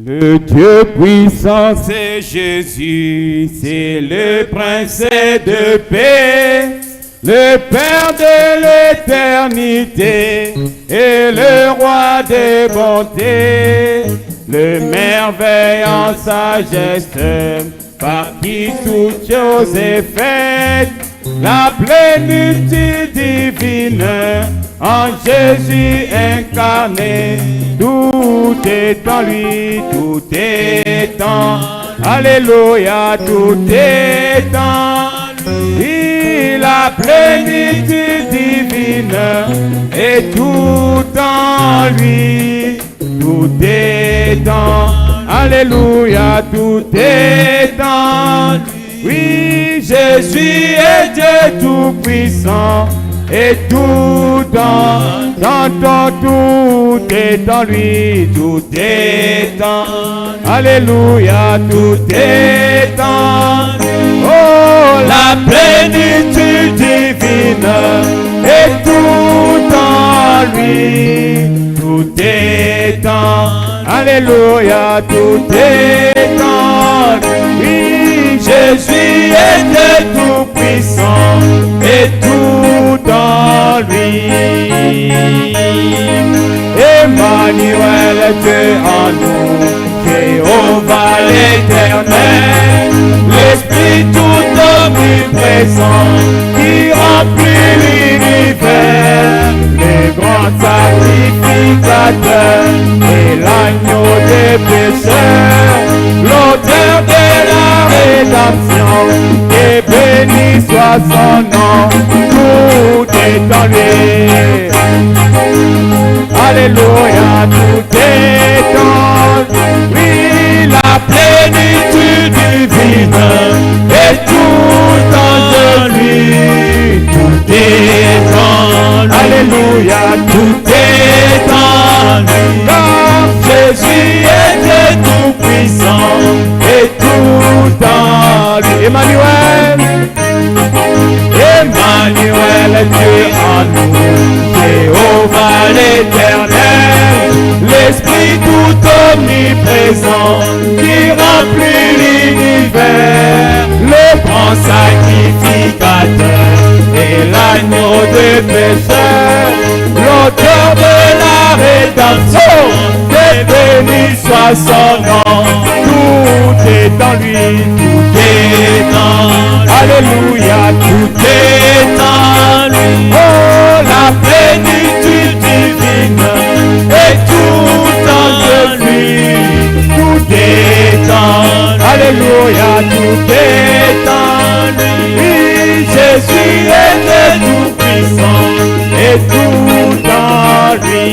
Le Dieu puissant, c'est Jésus, c'est le Prince de paix, le Père de l'éternité et le Roi des bontés, le merveille en sagesse, par qui toute chose est faite, la plénitude divine en Jésus incarné. Tout est en lui, tout est en Alléluia, tout est en lui, la plénitude divine est tout en lui, tout est en Alléluia, tout est en lui. Oui, Jésus est Dieu tout-puissant et tout tout est en lui, tout est en Alléluia, tout est en lui. Oh, la plénitude divine est tout en lui, tout est en Alléluia, tout est en lui. Jésus est Dieu tout-puissant et tout en lui. Emmanuel, Dieu en nous, Jéhovah l'éternel, l'Esprit tout omniprésent qui remplit l'univers, le grand sacrificateur et l'agneau des pécheurs, l'auteur de la rédemption, et béni soit son nom, tout est en lui. Alléluia, tout est en lui, la plénitude divine est tout en lui, tout est en lui. Alléluia, tout est en lui. Car Jésus est Dieu tout-puissant et tout en lui. Emmanuel, Emmanuel, Dieu en nous, Jéhovah l'éternel, l'Esprit tout omniprésent qui remplit l'univers, le grand sacrificateur et l'agneau des pécheurs, l'auteur de la rédemption, que béni soit son nom, tout est en lui, tout est en lui. Alléluia, tout est en lui. Oh, la plénitude divine est tout en lui, tout est en lui. Alléluia, tout est en lui. Jésus est tout-puissant et tout en lui.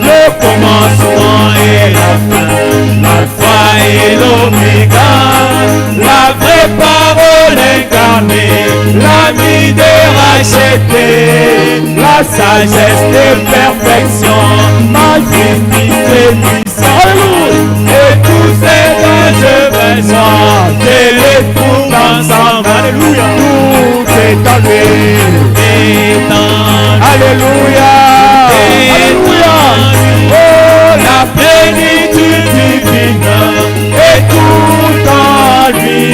Le commencement et la fin, l'alpha et l'oméga, la vraie parole incarnée, l'ami de racheter, la sagesse de perfection, ma justice et puissance, et tous ces dont je besoin, je les trouve ensemble. Alléluia, tout est en lui. Alléluia, alléluia. Oh, la plénitude divine est tout en lui,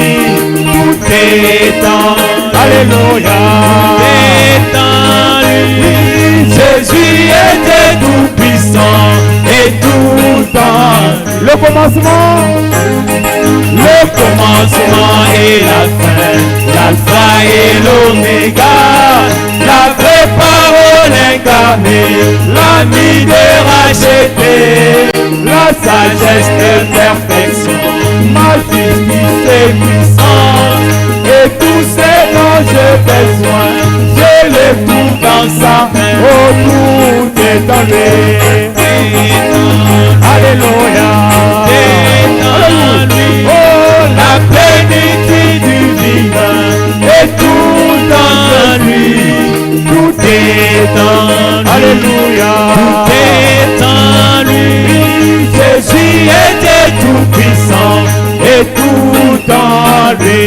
tout est en lui. Alléluia, tout est en lui. Jésus est tout-puissant et tout en lui. Le commencement et la fin, l'alpha et l'oméga, la vraie parole incarnée, l'ami de racheter, la sagesse de perfection, ma justice et puissance, et tous ces dont j'ai besoin, je les trouve dans sa main. Oh, tout est en lui. Alléluia. Oh, la plénitude divine est tout en lui, tout est en lui. Alléluia, tout est en lui. Jésus était tout-puissant et tout en lui.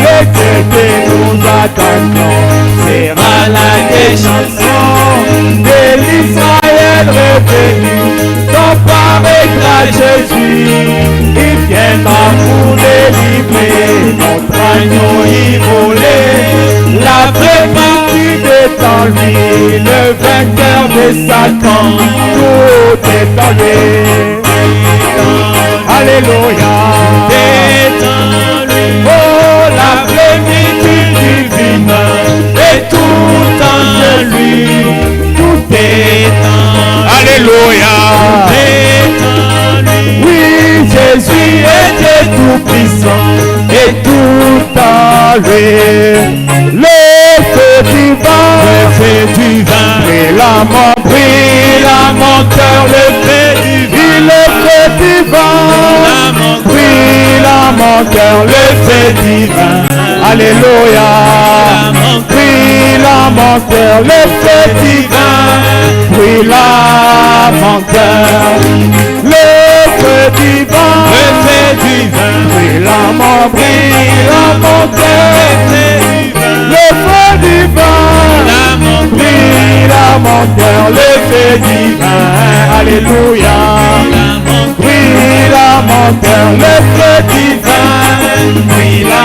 Le Dieu que nous attendons sera la des chansons de l'Israël. est venu, s'emparer de Jésus, il viendra pour délivrer notre agneau immolé. La vraie partie est en lui, le vainqueur de Satan, tout est en lui. Alléluia, c'est en lui. Oh, la plénitude divine est tout en lui. Tout est en Alléluia, c'est en lui. Oui, Jésus était tout puissant et tout en lui. Le feu divin, brille à mon cœur, le feu divin, le feu divin, brille à mon cœur, le feu divin, alléluia, brille à mon cœur, le feu divin, brille à mon cœur, le feu divin, brille à mon cœur, le feu divin, brille à mon cœur, le feu divin, alléluia, brille à mon cœur, le feu divin, brille à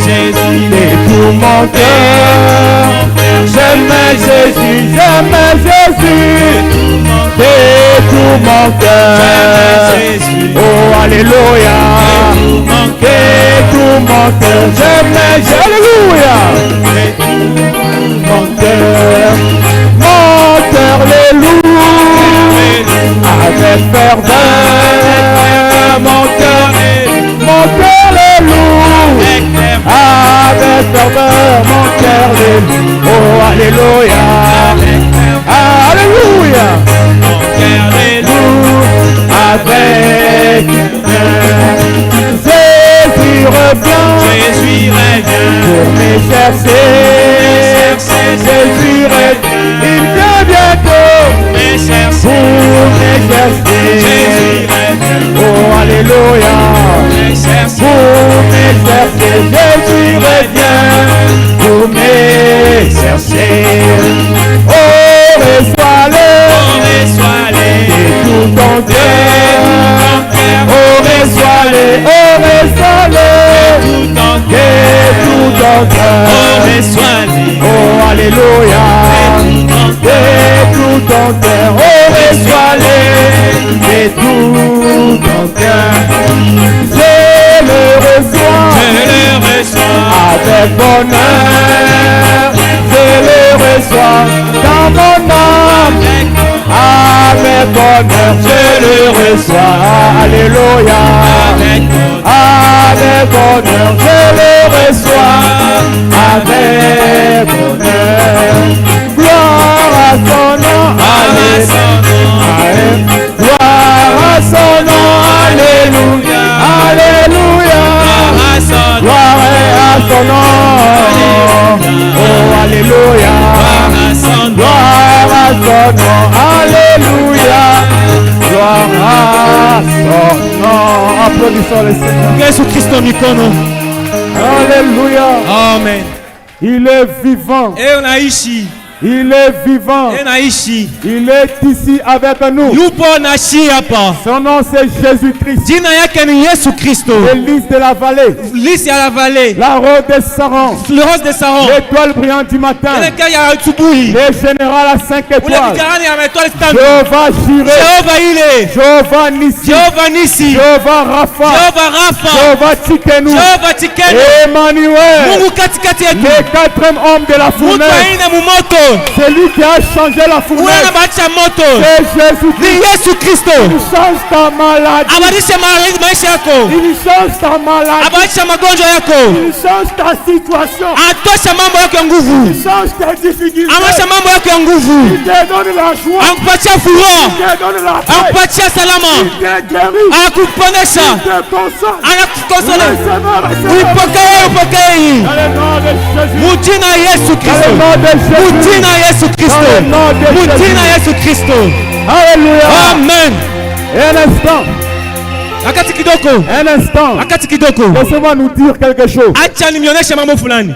Jésus de tout mon cœur. J'aime Jésus de tout mon cœur. Oh alléluia, de tout mon cœur. J'aime alléluia, mon cœur les loue avec ferveur. Mon cœur les loue avec ferveur, mon cœur les loue. Oh alléluia, alléluia, mon cœur les loue avec Jésus revient pour me chercher. Jésus revient, il vient bientôt pour me chercher. Oh alléluia, pour me chercher. Jésus revient pour me chercher. Oh reçois-le de tout ton cœur. Oh reçois-le de tout ton cœur. Oh alléluia, de tout ton cœur. Oh reçois-le de tout ton cœur. Je le reçois avec bonheur. Je le reçois dans mon âme avec bonheur. Je le reçois, alléluia, avec bonheur. Je le reçois avec bonheur. Gloire à son nom, alléluia. Gloire à son nom, alléluia, alléluia. Gloire à son nom, oh alléluia. Gloire à son nom, alléluia. Gloire à son nom. Applaudissons le Seigneur. Jésus-Christ mikono. Alléluia. Amen. Il est vivant. Et on a ici. Il est vivant. Il est ici avec nous. Son nom c'est Jésus-Christ. L'église de la vallée. La rose de Saron. L'étoile brillante du matin. Le général à 5 étoiles. Jéhovah Jireh. Jéhovah Nissi. Jéhovah Rapha. Jéhovah Tsikenu. Emmanuel. Le quatrième homme de la fournaise. C'est lui qui a changé la fournaise. C'est Jésus-Christ. Yesu Kristo. Il change ta maladie. Abadilishe maisha yako. Il change ta maladie. Abadilishe magonjwa yako. Il change ta situation. Atosha mambo yako ya nguvu. Il change tes difficultés. Amasha mambo yako ya nguvu. Il te donne la joie. Anakupatia furaha. Il te donne la paix. Anakupatia salama. Il te guérit. Anakuponesha. Il te console. Anakukonsola. Recevez. Upokee. Dans le nom de Jésus. Mujina Yesu Dans Kristo. le nom de Jésus. Mujina Yesu Kristo. Dans le nom de Mujina Jésus. Yesu Kristo. Alléluia. Amen. Un instant. Wakati kidogo. Un instant. Wakati kidogo. Laissez-moi nous dire quelque chose. Acha nionyeshe mambo fulani.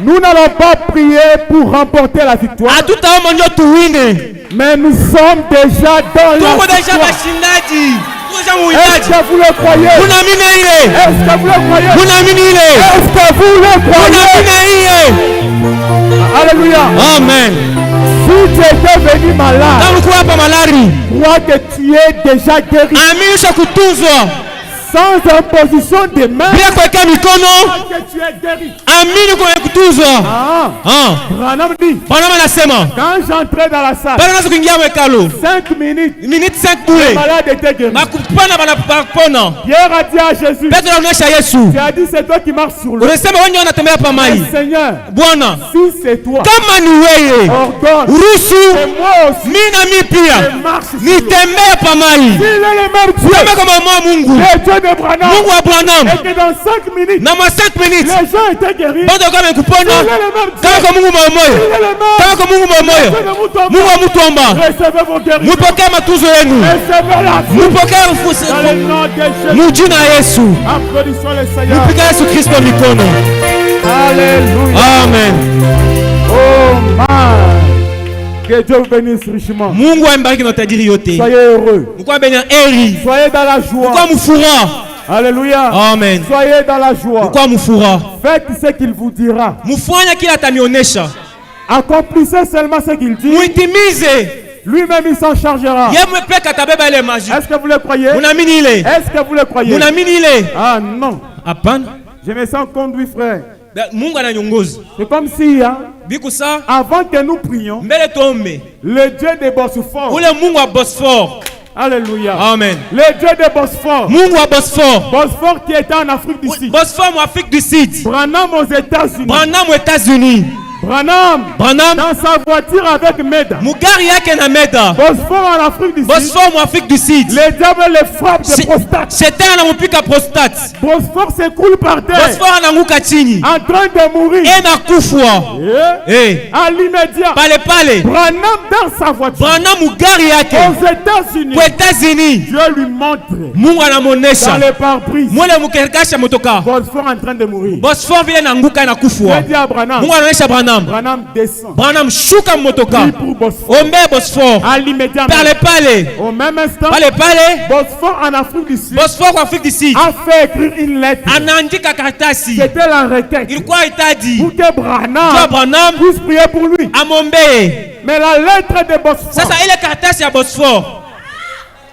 Nous n'allons pas prier pour remporter la victoire. Hatutaomba ndio tuwine. Mais nous sommes déjà dans la Tuko deja victoire. mashindaji. Tuko deja Est-ce muwindaji. que vous le croyez? Unaamini ile? Est-ce que vous le croyez? Unaamini ile? Est-ce que vous le croyez? Unaamini ile? Alléluia. Amen. Si tu étais venu malade, Kama ulikuwa hapa malari, crois que tu es déjà guéri. amini ushakutunzwa. Sans imposition de main, Bila kuweka mikono, crois que tu es guéri. amini kwa kutunzwa. Ah, Branham dit, Bwana anasema, quand j'entrais dans la salle, bado unaweza kuingia mwekalo. 5 minutes, Minute 5 le bure. malade était guéri. Bakupana banapona. Pierre a dit à Jésus, Petro anaonyesha Yesu. tu as dit c'est toi qui marches sur l'eau. Unasema wewe ndio unatembea hapa mai. Seigneur, Bwana, si c'est toi, kama ni wewe, ordonne. ruhusu Et moi aussi, mimi na mimi pia je marche sur l'eau. nitembee hapa mai. Il est le même Dieu, Kama kama Mungu. le Dieu de Branham, Mungu wa Branham. et que dans 5 minutes, Na mwa 5 minutes. les gens étaient guéris. Bado kama Il nikupona. est le même Dieu, Kama kwa Mungu moyo il moyo. est le même Kama kwa Mungu moyo moyo. Dieu de Moutomba. Mungu wa Mutomba. Recevez vos guérisons. Mupokee matunzo yenu. Recevez la vie. Mupokee Dans le nom de Jésus. mujina Yesu. Applaudissons le Seigneur. Mupika Yesu Kristo mikono. Alléluia. Amen. Oh man. Que Dieu vous bénisse richement. Mungu ambariki na tajiri yote. Soyez heureux. Mukwa benya eri. Soyez dans la joie. Mukwa mufura. Alléluia. Amen. Soyez dans la joie. Mukwa mufura. Faites ce qu'il vous dira. Mufanya kila atanionyesha. Accomplissez seulement ce qu'il dit. Muitimize. Lui-même il s'en chargera. Yeye peka tabeba ile maji. Est-ce que vous le croyez? Munaamini ile? Est-ce que vous le croyez? Munaamini ile? Ah non. Hapana. Je me sens conduit, frère. Mungu ananyongoza. C'est comme si, hein, Bikusa avant que nous prions, mbele tuombe. le Dieu de Bosphore. Ule Mungu wa Bosphore. Alléluia. Amen. Le Dieu de Bosphore. Mungu wa Bosphore. Bosphore qui était en Afrique du Sud. Bosphore en Afrique du Sud. Branham aux États-Unis. Branham aux États-Unis. Branham Branham dans sa voiture avec Meda. mugari yake na Meda. Bosphore en Afrique du Sud. Bosphore en Afrique du Sud. Le diable le frappe de prostate. Shetani anamupika prostate. Bosphore s'écroule par terre. Bosphore ananguka chini. En train de mourir. Enakufa. Et à l'immédiat. Pale. Branham dans sa voiture. Branham mugari yake. Aux États-Unis. Kwa États-Unis. Dieu lui montre. Mungu anamuonesha. Dans le pare-brise. Mwana mukerikasha motoka. Bosphore en train de mourir. Bosphore vile nanguka na kufua. Dieu dit à Branham. Mungu anaonesha Branham. Branham descend. Branham shuka motoka. Prie pour Bosphore. Ombe Bosphore. À l'immédiat. Pale. Au même instant. Pale. Bosphore en Afrique du Sud. Bosphore en Afrique du Sud. A fait écrire une lettre. Anaandika karatasi. C'était la requête. Ilikuwa hitaji. Pour que Branham puisse prier pour lui. Amombe. Mais la lettre de Bosphore. Sasa ile karatasi ya Bosphore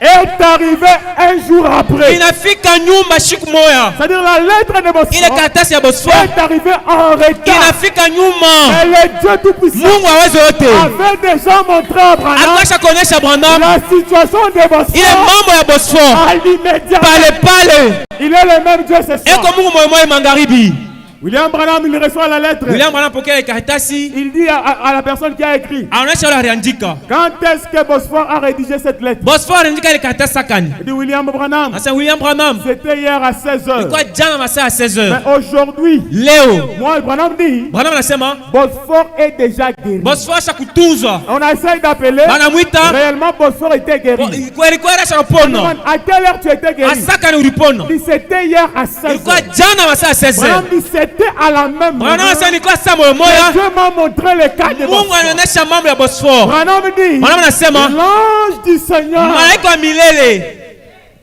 est arrivé un jour après. Inafika nyumba siku moja. C'est-à-dire la lettre de Bosphore. Ile karatasi ya Bosphore est arrivé en retard. Inafika nyuma. Et le Dieu tout-puissant Mungu aweze yote avait déjà montré à Branham akasha kuonesha Branham la situation de Bosphore. ile mambo ya Bosphore À l'immédiat. pale. Il est le même Dieu ce soir. Eko Mungu moyo magharibi. William Branham il reçoit la lettre. William Branham pokea karatasi. Il dit à la personne qui a écrit. Anaonyesha yule aliandika. Quand est-ce que Bosphore a rédigé cette lettre? Bosphore aliandika ile karatasi sakani. Il dit William Branham. Asa William Branham. C'était hier à 16h. Ilikuwa jana masaa ya 16h. Mais aujourd'hui, leo moi Branham dit Branham anasema Bosphore est déjà guéri. Bosphore shakutunzwa. On a essayé d'appeler. Banamwita. Réellement Bosphore était guéri. Kweli shakupona. À quelle heure tu étais guéri? Asakani ulipona. Il dit c'était hier à 16h. Ilikuwa jana masaa ya 16h. Branham dit c'était à la même Branham heure. anasema ilikuwa saa moja moja. Dieu m'a montré le cas de Mungu Bosphore. anaonyesha mambo ya Bosphore. Branham dit Branham anasema l'ange du Seigneur malaika wa milele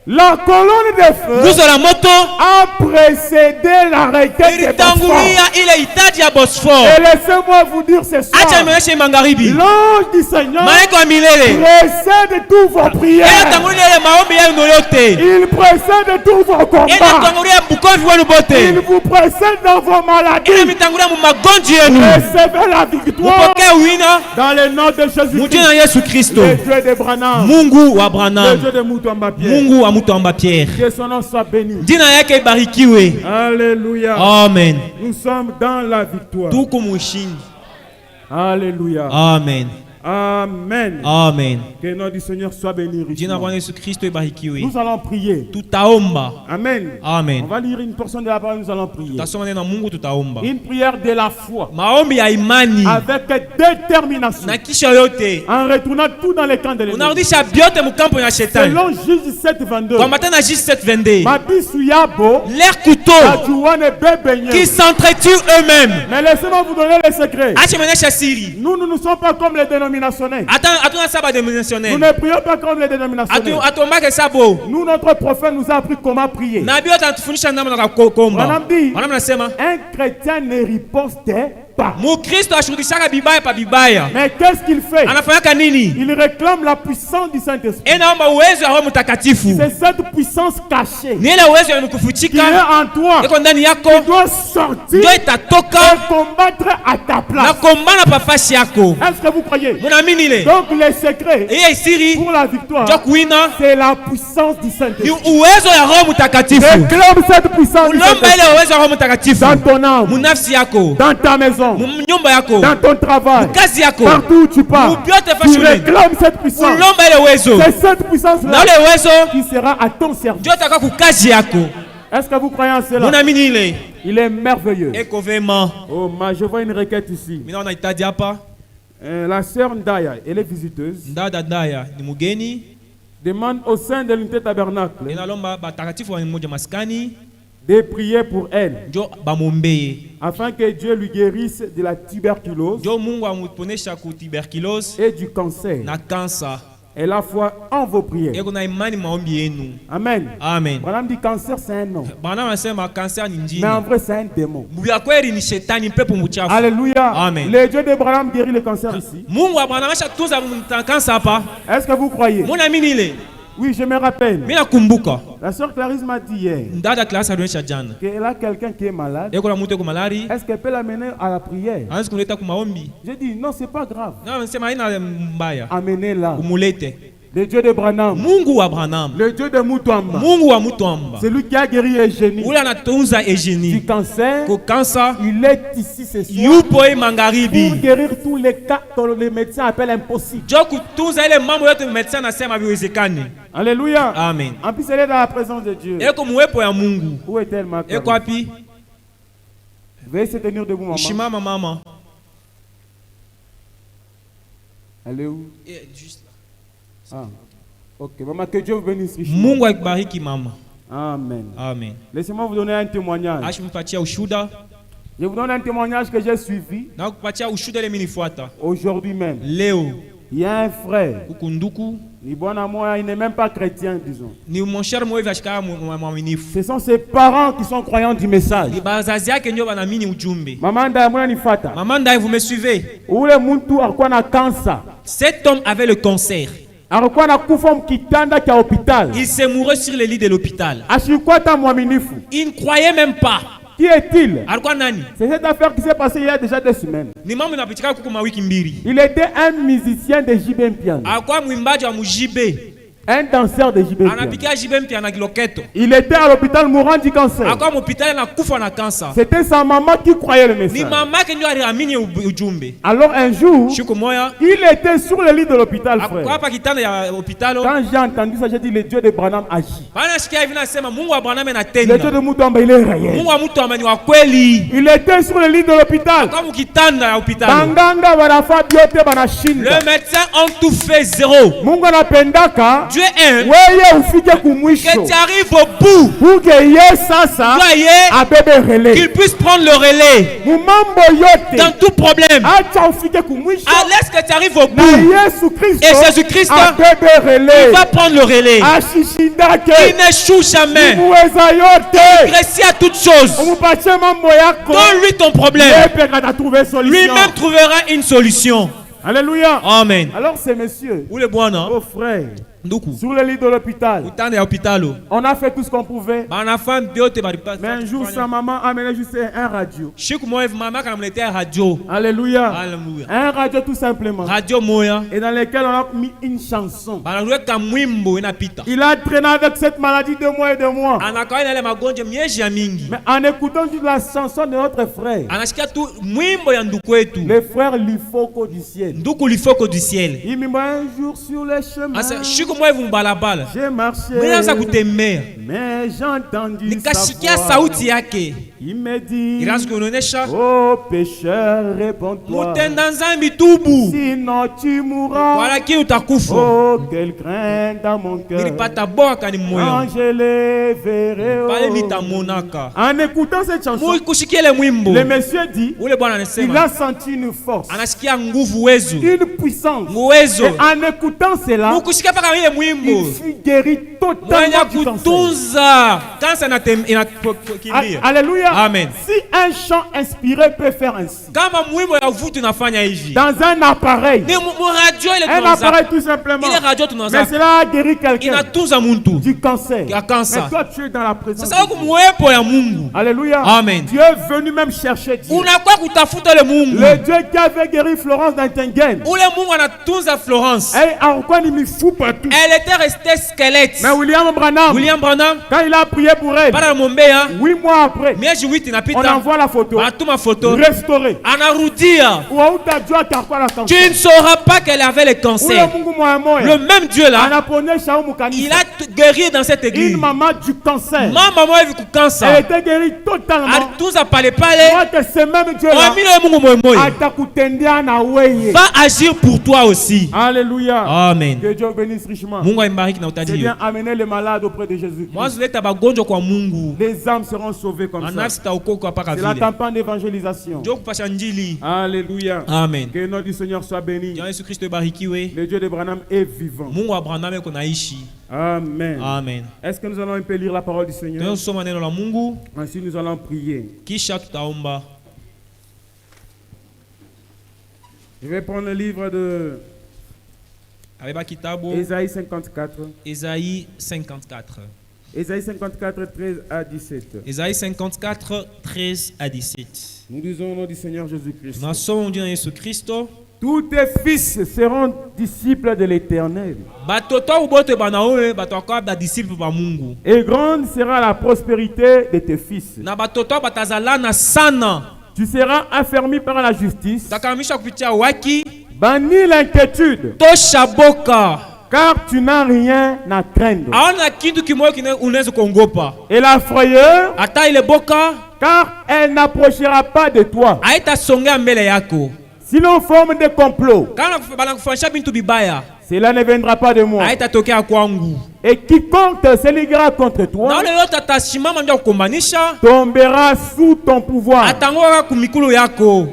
La colonne de feu nguzo la moto a précédé la requête de Bosphore. ilitangulia ile hitaji ya Bosphore. Et laissez-moi vous dire ce soir, Acha nionyeshe magharibi, l'ange du Seigneur malaika wa milele précède tous vos prières. inatangulia ile maombi yenu yote, Il précède tous vos combats. inatangulia bukovi wenu Il bote, vous précède dans vos maladies. inamitangulia mu magonjwa yenu. Recevez la victoire Mupokee wina dans le nom de Jésus-Christ. mujina Yesu Kristo. Le Dieu de Branham, Mungu wa le Abraham, Dieu de Mutomba Pierre. Mungu wa Mutomba Pierre, Que son nom soit béni. jina yake ibarikiwe. Alléluia. Amen. Nous sommes dans la victoire. Tuko mushindi. Alléluia. Amen. Amen. Amen. Que le nom du Seigneur soit béni Jina richement. Bwana Yesu Kristo ibarikiwe. Nous allons prier. Tutaomba. Amen. Amen. On va lire une portion de la parole, nous allons prier. Tutasoma neno la Mungu, tutaomba. Une prière de la foi. Maombi ya imani Avec détermination. na kisha yote En retournant tout dans les camps de l'ennemi. unarudisha vyote mkampo ya shetani. Selon Juge 7:22. Kwa matana J7:22, Mabisu yabo. leurs couteaux Ajuane bebenye. qui s'entretuent eux-mêmes. Mais laissez-moi vous donner le secret. Acha menesha siri. Nous ne sommes pas comme les dénominationnels. Atuna saba Nous dénominationnel. ne prions pas comme les dénominationnels. Atomba ke sabo. Nous, notre prophète nous a appris comment prier. Nabii atatufundisha namna ya kuomba. Bwana dit, Bwana anasema un chrétien ne riposte pas. Mukristo ashurudishaka bibaya pa bibaya. Mais qu'est-ce qu'il fait? Anafanyaka nini? Il réclame la puissance du Saint-Esprit. Enaomba uwezo wa Roho Mtakatifu. C'est cette puissance cachée Ni ile uwezo ya qui kufuchika est en toi, iko ndani yako qui doit sortir ndio itatoka et combattre à ta na place. kombana pa fasi yako. Est-ce que vous croyez? Munaamini ile? Donc les secrets Iye siri pour la victoire, ndio kuina c'est la puissance du ni Saint-Esprit. uwezo ya Roho Mtakatifu. Réclame cette puissance du Ulomba Saint-Esprit ile uwezo wa Roho Mtakatifu dans ton âme, munafsi yako, dans ta maison, munyumba yako, dans ton travail, kazi yako, partout où tu pars. mubyote Tu fashuleni. réclames cette puissance. Ulomba ile uwezo C'est cette na puissance-là ule uwezo qui sera à ton service. ndio taka kukazi yako. Est-ce que vous croyez en cela? Munaamini ile? Il est merveilleux. Eko vema. Oh, je vois une requête ici. Mimi naona hitaji hapa. La sœur Ndaya, elle est visiteuse, Ndada daya ni mugeni. demande au sein de l'unité tabernacle Ninalomba batakatifu wa mmoja maskani de prier pour elle njo bamombeye. afin que Dieu lui guérisse de la tuberculose Njo Mungu amuponesha ku tuberculose et du cancer. na kansa. Et la foi en vos prières. Eko na imani maombi yenu. Amen. Amen. Madame dit cancer, c'est un nom. Bwana anasema kansa ni Mais en njini. vrai, c'est un démon. Bya kweli ni shetani pepo mchafu. Alléluia. Amen. Le Dieu d'Abraham guérit le cancer ici. Mungu abanamasha tuza kansa hapa. Est-ce que vous croyez? Munaamini ile? Oui, je me rappelle. Mimi nakumbuka. La sœur Clarisse m'a dit hier Ndada klasa alionyesha jana. qu'elle a quelqu'un qui est malade. Eko na mtu eko malari. Est-ce qu'elle peut l'amener à la prière? Anaweza kuleta ku maombi. J'ai dit non, c'est pas grave. Na anasema haina mbaya. Amenez-la. Umulete. Le Dieu de Branham, Mungu wa Abraham. le Dieu de Mutomba, Mungu wa Mutomba. c'est lui qui a guéri Eugénie Ule anatunza du Eugenie. cancer. Ko kansa Il est ici ce soir yupo pour mangaribi. guérir tous les cas que les médecins appellent impossibles. Jo kutunza ile mambo yote medecin anasema haviwezekani. Alléluia. Amen. En plus, elle est dans la présence de Dieu. Eko muwepo ya Mungu. Où est-elle, ma Eko Clarisse? wapi? Veuillez se tenir debout, maman. Shimama mama. Elle est où? Juste Ah. Ok, maman, que Dieu vous bénisse richement. Mungu akubariki mama. Amen. Amen. Laissez-moi vous donner un témoignage. Ashimpatia ushuda Je vous donne un témoignage que j'ai suivi na kupatia ushuda ile minifuata. aujourd'hui même. Leo Il y a un frère, kukunduku ni bon à moi, il n'est même pas chrétien, disons. ni mon cher mwevi ashika mwaminifu. Ce sont ses parents qui sont croyants du message. Ni bazazi yake ndio wanaamini ujumbe. Maman Ndamuna ni fata. Maman Ndai, vous me suivez? Ule muntu alikuwa na kansa. Cet homme avait le cancer. Alikuwa na kufa mkitanda cha hospital. Il s'est mouru sur le lit de l'hôpital. Ashikuwa hata mwaminifu. Il ne croyait même pas. Qui est-il? Alikuwa nani? C'est cette affaire qui s'est passée il y a déjà 2 semaines. Ni mambo inapitika kuko mawiki mbili. Il était un musicien de JB Piano. Alikuwa mwimbaji wa mujibe. Un danseur de JB Piano. Anapikia jibe mpya na kiloketo. Il était à l'hôpital mourant du cancer. Alikuwa mhopitali na kufa na kansa. C'était sa maman qui croyait le Ni message. mama yake ndio aliamini ujumbe. Alors un jour, Siku moja il était sur le lit de l'hôpital, alikuwa frère. hapa kitanda ya hospitalo. Quand j'ai entendu ça, j'ai dit le Dieu de Branham agit. Bana sikia hivi nasema Mungu wa Abraham Le Dieu anatenda. de Mutomba, il est réel. Mungu wa mtu amani wa kweli. Il était sur le lit de l'hôpital. Alikuwa mkitanda ya hospitalo. Banganga banafa biote banashinda. Le médecin ont tout fait zéro. Mungu anapendaka Dieu aime weye ufike kumwisho que tu arrives au bout. pour que ye sasa Voyez abebe relais qu'il puisse prendre le relais mumambo yote dans tout problème. acha ufike kumwisho À l'aise que tu arrives au na bout. Yesu Kristo Et Jésus-Christ abebe relais il va prendre le relais. ashishindake Il n'échoue jamais. muweza yote Réussit à toutes choses. umupatie mambo yako Donne-lui ton problème. yepe kata trouver solution Lui-même trouvera une solution. Alléluia. Amen. Alors ces messieurs, Où le bwana? vos frères, Nduku. sur le lit de l'hôpital, Utande ya hôpitalo. on a fait tout ce qu'on pouvait. Bana femme biote bari pas. Mais un jour, sa maman a amené juste un radio. Chiku moya mama kana mletea radio. Alléluia. Alléluia. Un radio tout simplement. Radio moya. Et dans lequel on a mis une chanson. Bana lueka mwimbo inapita. Il a traîné avec cette maladie de mois et de mois. Anakawa ile magonjwa miezi ya mingi. Mais en écoutant juste la chanson de notre frère, Anasikia tu mwimbo ya nduku wetu. le frère Lifoko du ciel. Nduku lifoko du ciel. Il me dit un jour sur les chemins, Asa chiku moya vumbalabala. j'ai marché, Mwenza kutembea. mais j'ai entendu Nikasikia sa voix. sauti yake. Il me dit, Iraanza kuonyesha oh pécheur, réponds-toi. mutenda nzambi tubu. Sinon tu mourras. Walaki utakufa. Oh, quelle crainte dans mon cœur. Nilipata boka ni moyo. Quand je les verrai. Pale Oh. nitamonaka. En écoutant cette chanson, Kushikia ile mwimbo. le monsieur dit, Ule bwana il anasema a senti une force, anasikia nguvu uwezo. une puissance. Uwezo. Et en écoutant cela, Mukushikia paka ile il mwimbo. fut guéri totalement Mwenye du cancer. kutunza. Kansa inakimbia. Alléluia. Amen. Si un chant inspiré peut faire ainsi, Kama mwimbo ya vutu nafanya hivi. dans un appareil, Ni radio ile un tunaza. appareil tout simplement, Ile radio mais tunaza. cela a guéri quelqu'un Inatunza muntu. du cancer. Ya cancer. Mais toi, tu es dans la présence Sasa de Dieu. kumwepo ya Mungu. Alléluia. Amen. Dieu est venu même chercher Dieu. Unakuwa kutafuta le Mungu. Le Dieu qui avait guéri Florence d'Antengen. Ule Mungu anatunza Florence. Et encore, il me fout partout. Elle était restée squelette. Mais William Branham, William Branham quand il a prié pour elle, para mombea 8 mois après, miezi 8 on inapita. envoie la photo Anatuma photo. restaurée. Anarudia. Ou où ta Dieu a carqué la cancer. Tu ne sauras pas qu'elle avait le Ou le cancer. Mungu moya moya. Le même Dieu On là, a prôné Shaou il Moukanisa. a guéri dans cette église. Une maman du cancer. Mama moyo hivi kukansa. Elle était guérie totalement. Alitunza pale Moi pale. que ce même Dieu là, Amina Mungu moyo moyo. atakutendia na weye. Va agir pour toi aussi. Alléluia. Amen. Que Dieu bénisse richement. Mungu aibariki na C'est utaji. bien amener les malades auprès de Jésus. Mwanzo leta bagonjwa kwa Mungu. Les âmes seront sauvées comme ça. Anafsi taokoka paka C'est la vile. campagne d'évangélisation. Ndio kupasha njili. Alléluia. Amen. Que le nom du Seigneur soit béni. Jina Yesu Kristo ibarikiwe. Le Dieu de Branham est vivant. Mungu wa Abrahamu yuko naishi. Amen. Amen. Est-ce que nous allons un peu lire la parole du Seigneur? Tunasoma neno la Mungu Ensuite, nous allons prier. kisha tutaomba. Je vais prendre le livre de Abeba kitabu Ésaïe 54. Ésaïe 54. Ésaïe 54, 13 à 17. Ésaïe 54, 13 à 17. Nous disons au nom du Seigneur Jésus-Christ. Tunasoma jina Yesu Kristo. Tous tes fils seront disciples de l'Éternel. Batoto ubote banaoe batakuwa ba disciple ba Mungu. Et grande sera la prospérité de tes fils. Na batoto batazalana sana. Tu seras affermi par la justice. Takamisha kupitia waki Bannis l'inquiétude, toshaboka. car tu n'as rien à craindre. Aona kitu kimoyo unaweza kuongopa. Et la frayeur, Hata ile boka car elle n'approchera pas de toi. haitasongea mbele yako. Si l'on forme des complots, Kana banakufanyisha bintu bibaya cela ne viendra pas de moi. haitatokea kwangu. Et quiconque se liguera contre Na toi ule yote atasimama ndio kukombanisha tombera sous ton pouvoir. atangoka kumikulu yako.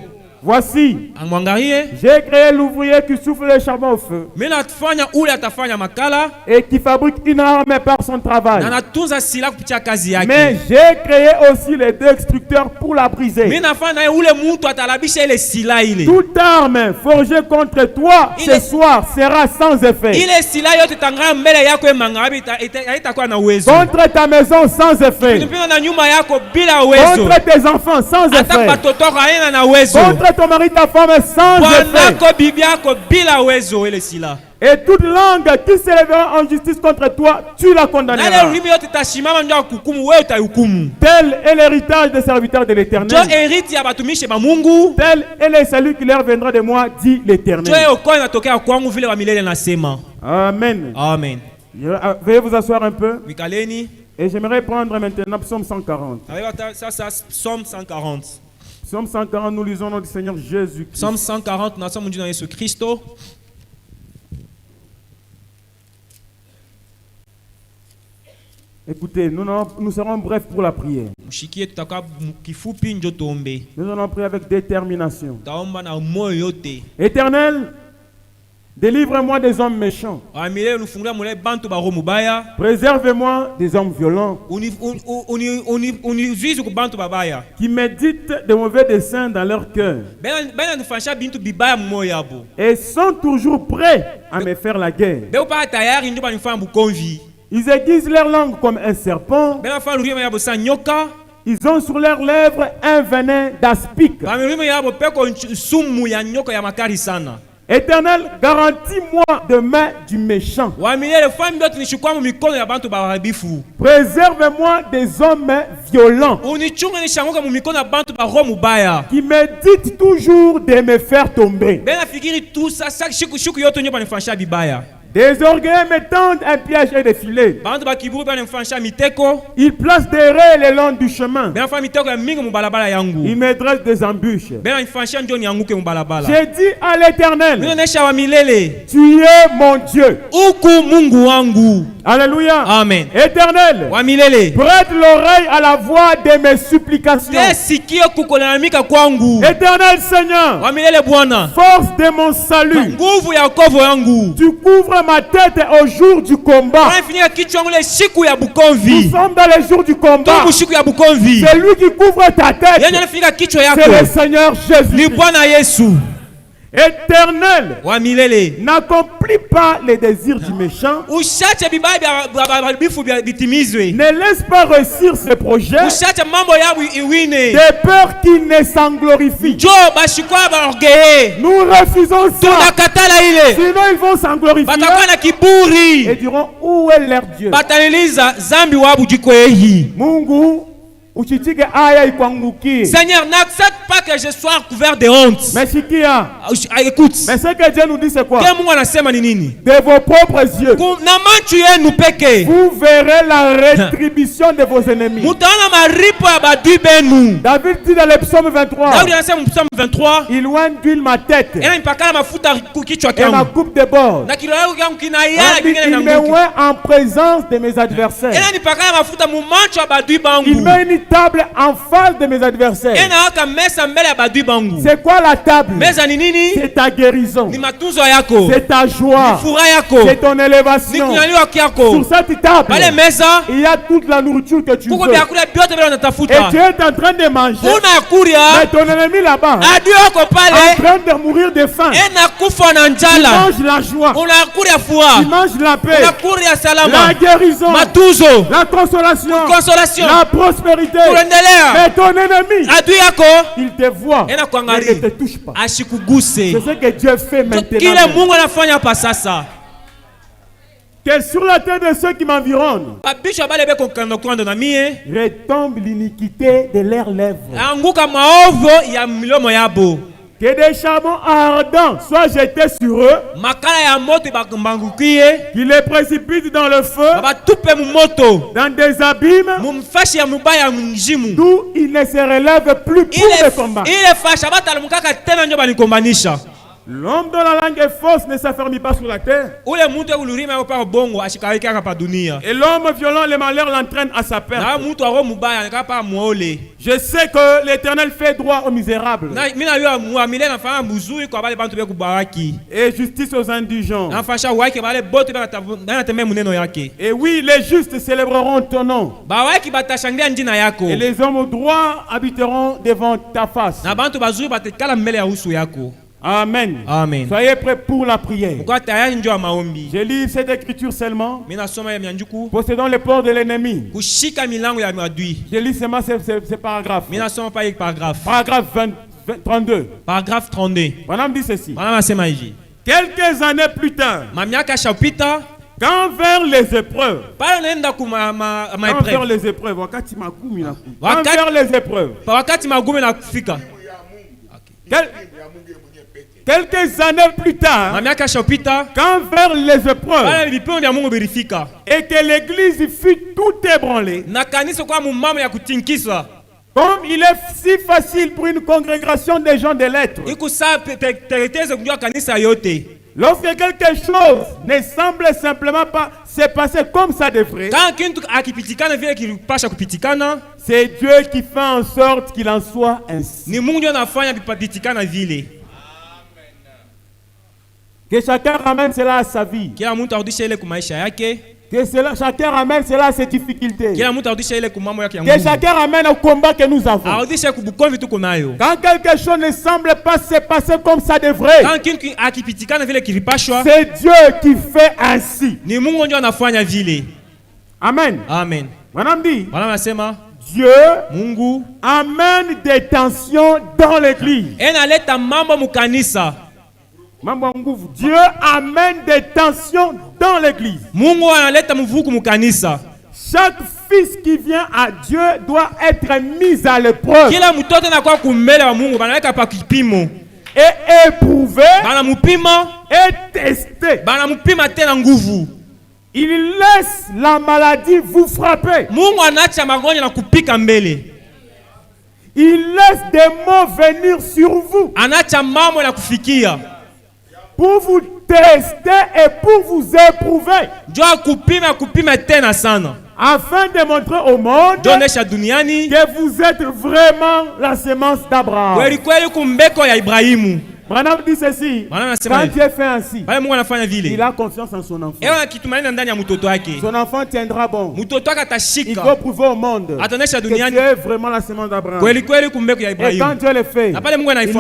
Voici, Amwangalie j'ai créé l'ouvrier qui souffle le charbon au feu mimi natufanya ule atafanya makala et qui fabrique une arme par son travail. na natunza sila kupitia kazi yake. Mais j'ai créé aussi les destructeurs pour la briser. Mimi nafanya naye ule mtu atalabisha ile sila ile. Toute arme forgée contre toi Il ce est- soir sera sans effet. Ile sila yote tangana mbele yako emangabi haitakuwa na uwezo. Contre ta maison sans effet. Pinga na nyuma yako bila uwezo. Contre tes enfants sans Hata effet. patoto haina na uwezo. Contre ton mari, ta femme sans effet. Bwanako bibi yako bila uwezo ile sila. Et toute langue qui s'élèvera en justice contre toi, tu la Na ile condamneras. ulimi yote tasimama ndio kuhukumu wewe utahukumu. Tel est l'héritage des serviteurs de Jo l'Éternel. hérite ya batumishi ba Mungu. Tel est le salut qui leur viendra de moi, dit Jo l'Éternel. yoko inatokea kwangu vile wa milele nasema. Amen. Amen. Veuillez vous asseoir un peu. Mikaleni. Et j'aimerais prendre maintenant Psaume 140. Ça Psaume 140. Psaume 140, nous lisons au nom du Seigneur Jésus-Christ. Psaume 140 nasoma jina Yesu Kristo. Écoutez, nous serons brefs pour la prière. Nous allons prier avec détermination. Éternel, délivre-moi des hommes méchants. Préserve-moi des hommes violents qui méditent de mauvais desseins dans leur cœur et sont toujours prêts à me faire la guerre. Ils aiguisent leur langue comme un serpent. Ils ont sur leurs lèvres un venin d'aspic. Éternel, garantis-moi de main du méchant. Préserve-moi des hommes violents qui méditent toujours de me faire tomber. Des orgueils me tendent un piège et des filets. Ils placent des raies le long du chemin. Ils me dressent des embûches. J'ai dit à l'Éternel, tu es mon Dieu. Alléluia. Amen. Éternel, prête l'oreille à la voix de mes supplications. Éternel Seigneur, force de mon salut, tu couvres ma tête au jour du combat. Nous sommes dans les jours du combat. C'est lui qui couvre ta tête. C'est le Seigneur Jésus. Éternel, n'accomplis pas les désirs du méchant. Ne laisse pas réussir ses projets. De peur qu'il ne s'englorifie. Nous refusons ça. Sinon ils vont s'englorifier et diront où est leur Dieu. Mungu, Seigneur, n'accepte pas que je sois couvert de honte. Mais écoute. Mais ce que Dieu nous dit, c'est quoi? De vos propres yeux, vous verrez la rétribution de vos ennemis. David dit dans le psaume 23, il loigne d'huile ma tête et ma coupe de bord. Il me oint en présence de mes adversaires. Il met une table en face de mes adversaires. C'est quoi la table? C'est ta guérison. C'est ta joie. C'est ton élévation. Sur cette table, il y a toute la nourriture que tu veux. Et tu es en train de manger. Mais ton ennemi là-bas, en train de mourir de faim. Tu manges la joie. Tu manges la paix. La guérison. La consolation. La prospérité. Mais ton ennemi, il te voit, mais il ne te touche pas. C'est ce que Dieu fait maintenant. Que sur la tête de ceux qui m'environnent retombe l'iniquité de leurs lèvres. Que des charbons ardents soient jetés sur eux, qu'ils les précipitent dans le feu, dans des abîmes, d'où ils ne se relèvent plus pour le combat. L'homme dont la langue est fausse ne s'affermit pas sur la terre. Et l'homme violent, le malheur l'entraîne à sa perte. Je sais que l'Éternel fait droit aux misérables et justice aux indigents. Et oui, les justes célébreront ton nom. Et les hommes au droit habiteront devant ta face. Amen. Amen. Soyez prêts pour la prière. Je lis cette écriture seulement. Possédons les portes de l'ennemi. Je lis seulement ces paragraphes. Paragraphe 32. Paragraphe 32. Madame dit ceci. Quelques années plus tard, quand vers les épreuves, quelques années plus tard, quand vers les épreuves, et que l'église fut tout ébranlée, comme il est si facile pour une congrégation des gens de lettres, lorsque quelque chose ne semble simplement pas s'est passé comme ça devrait, c'est Dieu qui fait en sorte qu'il en soit ainsi. Que chacun ramène cela à sa vie. Que chacun ramène cela à ses difficultés. Que chacun ramène au combat que nous avons. Quand quelque chose ne semble pas se passer comme ça devrait, c'est Dieu qui fait ainsi. Amen. Amen. Madame dit, Dieu amène des tensions dans l'église. Dieu amène des tensions dans l'église. Chaque fils qui vient à Dieu doit être mis à l'épreuve et éprouvé et testé. Il laisse la maladie vous frapper. Il laisse des mots venir sur vous pour vous tester et pour vous éprouver, afin de montrer au monde que vous êtes vraiment la semence d'Abraham. Branham dit ceci: quand Dieu fait ainsi, il a confiance en son enfant. Son enfant tiendra bon. Il faut prouver au monde que Dieu est vraiment la semence d'Abraham. Et quand Dieu le fait, il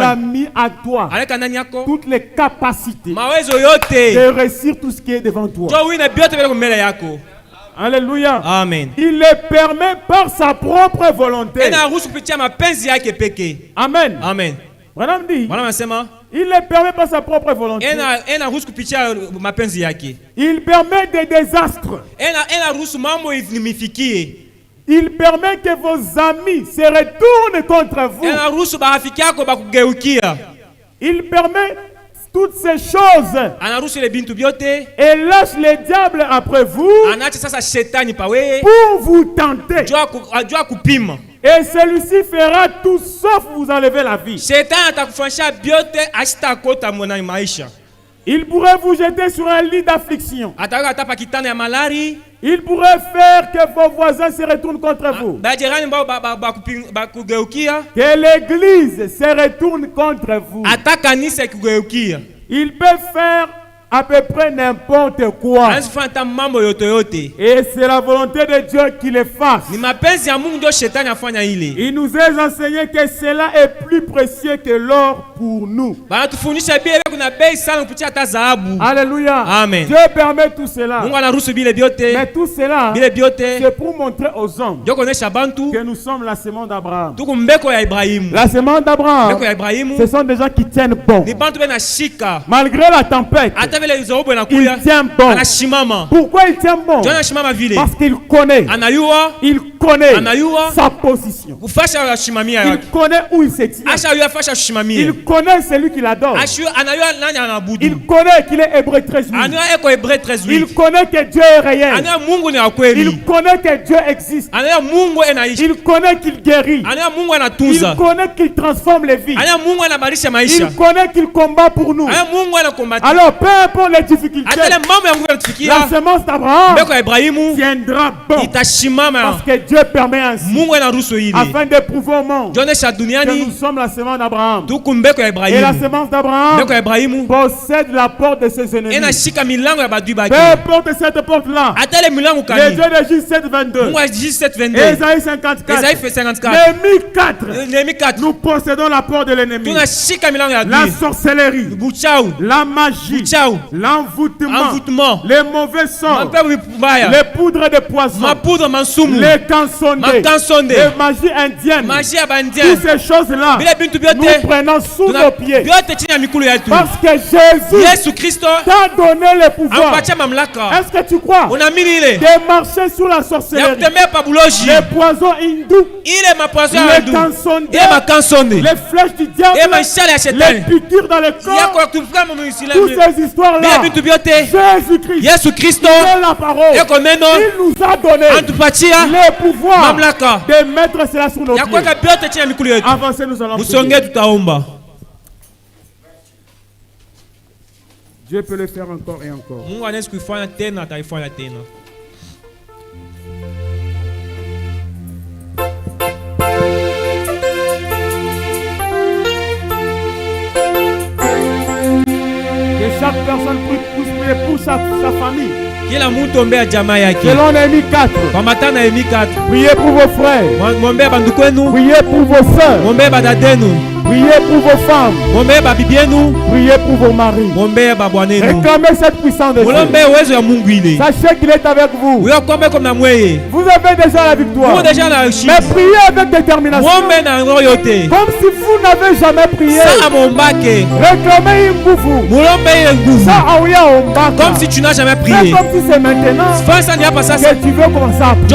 a mis à toi toutes les capacités de réussir tout ce qui est devant toi. Alléluia. Amen. Il le permet par sa propre volonté. Amen. Amen. Branham dit, il le permet par sa propre volonté. Il permet des désastres. Il permet que vos amis se retournent contre vous. Il permet toutes ces choses et lâche les diables après vous pour vous tenter. Et celui-ci fera tout sauf vous enlever la vie. Il pourrait vous jeter sur un lit d'affliction. Il pourrait faire que vos voisins se retournent contre vous. Que l'église se retourne contre vous. Il peut faire à peu près n'importe quoi. Et c'est la volonté de Dieu qu'il le fasse. Il nous a enseigné que cela est plus précieux que l'or pour nous. Alléluia. Amen. Dieu permet tout cela. Mais tout cela, c'est pour montrer aux hommes que nous sommes la semence d'Abraham. La semence d'Abraham, ce sont des gens qui tiennent bon. Malgré la tempête, il tient bon. Pourquoi il tient bon? Parce qu'il connaît. Il connaît sa position. Il connaît où il se tient. Il connaît celui qui l'adore. Il connaît qu'il est Hébreu 13. Il connaît que Dieu est réel. Il connaît que Dieu existe. Il connaît qu'il guérit. Il connaît qu'il transforme les vies. Il connaît qu'il combat pour nous. Alors peu importe les difficultés, la semence d'Abraham tiendra bon, parce que Dieu permet ainsi, afin de prouver au monde que nous sommes la semence d'Abraham. Et la semence d'Abraham possède la porte de ses ennemis. Peu importe cette porte-là, les dieux de J7 22, Ésaïe 54, Néhémie 4, nous possédons la porte de l'ennemi. La sorcellerie, la magie, l'envoûtement, les mauvais sorts, les poudres de poison, les cansondés, les magies indiennes, toutes ces choses-là, nous prenons sous nos pieds. Parce que Jésus t'a donné le pouvoir. Est-ce que tu crois de marcher sous la sorcellerie, les poisons hindous, les cansondés, les flèches du diable, les piqûres dans le corps, toutes ces histoires-là, Jésus-Christ, est la parole. Il nous a donné le pouvoir de mettre cela sur nos pieds. Avancez, nous allons prier. Dieu peut le faire encore et encore. Que chaque personne puisse prier pour sa famille. Selon Néhémie 4. Priez pour vos frères. Priez pour vos soeurs. Priez pour vos femmes. Priez pour vos maris. Réclamez cette puissance de Dieu. Sachez qu'il est avec vous. Vous avez déjà la victoire. Mais priez avec détermination. Comme si vous n'avez jamais prié. Réclamez une bouffe. Comme si tu n'as jamais prié. Comme si c'est maintenant que tu veux commencer à prier.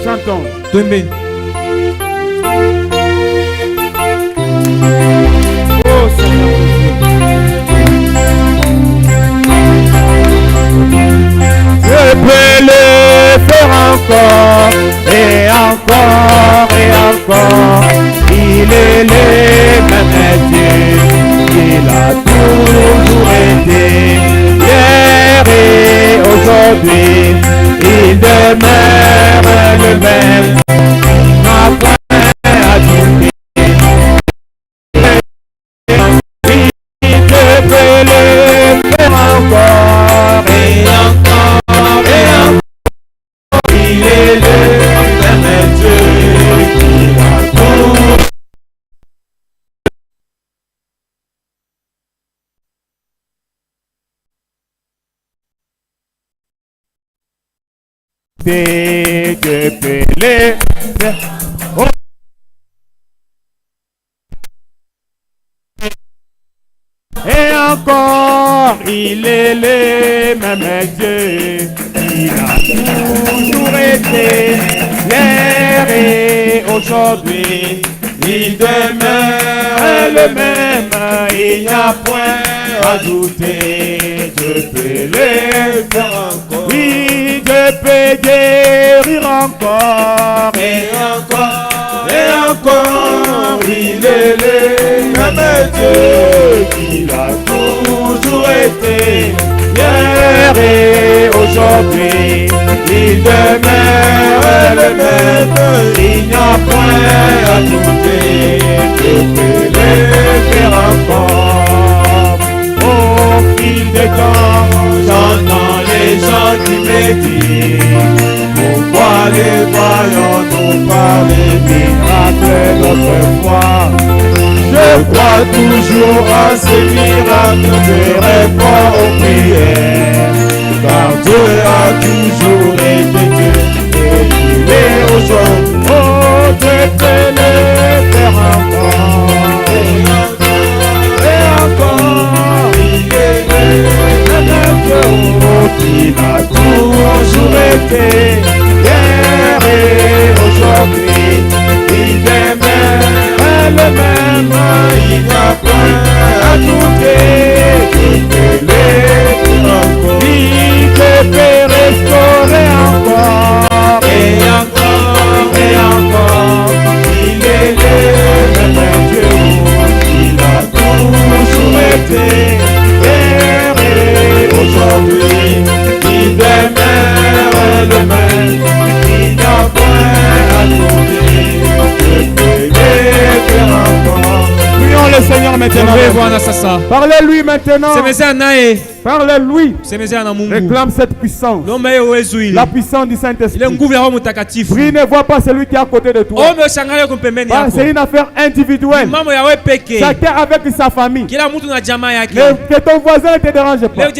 Chantons. Oh Seigneur. Je peux le faire encore et encore et encore. Il est le même Dieu. Il a toujours été. Hier et aujourd'hui, il demeure le même. N'a point à douter. Il peut le faire encore et encore et encore. Il est le même Dieu qui a tout. Dès que Pelé et encore, il est le même Dieu. Il a toujours été hier et aujourd'hui. Il demeure le même. Il n'y a point à douter. Dieu peut le faire encore. Oui, Dieu peut guérir encore et encore et encore. Il est le même Dieu qu'il a toujours été hier et aujourd'hui. Il demeure le même. Il n'y a point à douter. Dieu peut le faire encore. Au fil des temps, j'entends les gens qui me disent: pourquoi les voyants nous parlent des miracles d'autrefois? Je crois toujours à ces miracles de réponse aux prières, car Dieu a toujours été Dieu et il est aujourd'hui. Oh, Dieu peut le faire encore et encore et encore. Il est le même Dieu qu'il a toujours été hier et aujourd'hui. Il demeure le même. Il n'a point à douter. Il peut le faire encore. Il peut restaurer encore et encore et encore. Il est le même Dieu. Il a toujours été hier et aujourd'hui. Il demeure le même. Il n'a point à douter. Il peut le faire encore. Prions le Seigneur maintenant. Parlez-lui maintenant. Parlez-lui. Réclame cette puissance. La puissance du Saint-Esprit. Prie, ne vois pas celui qui est à côté de toi. C'est une affaire individuelle. Chacun avec sa famille. Que ton voisin ne te dérange pas.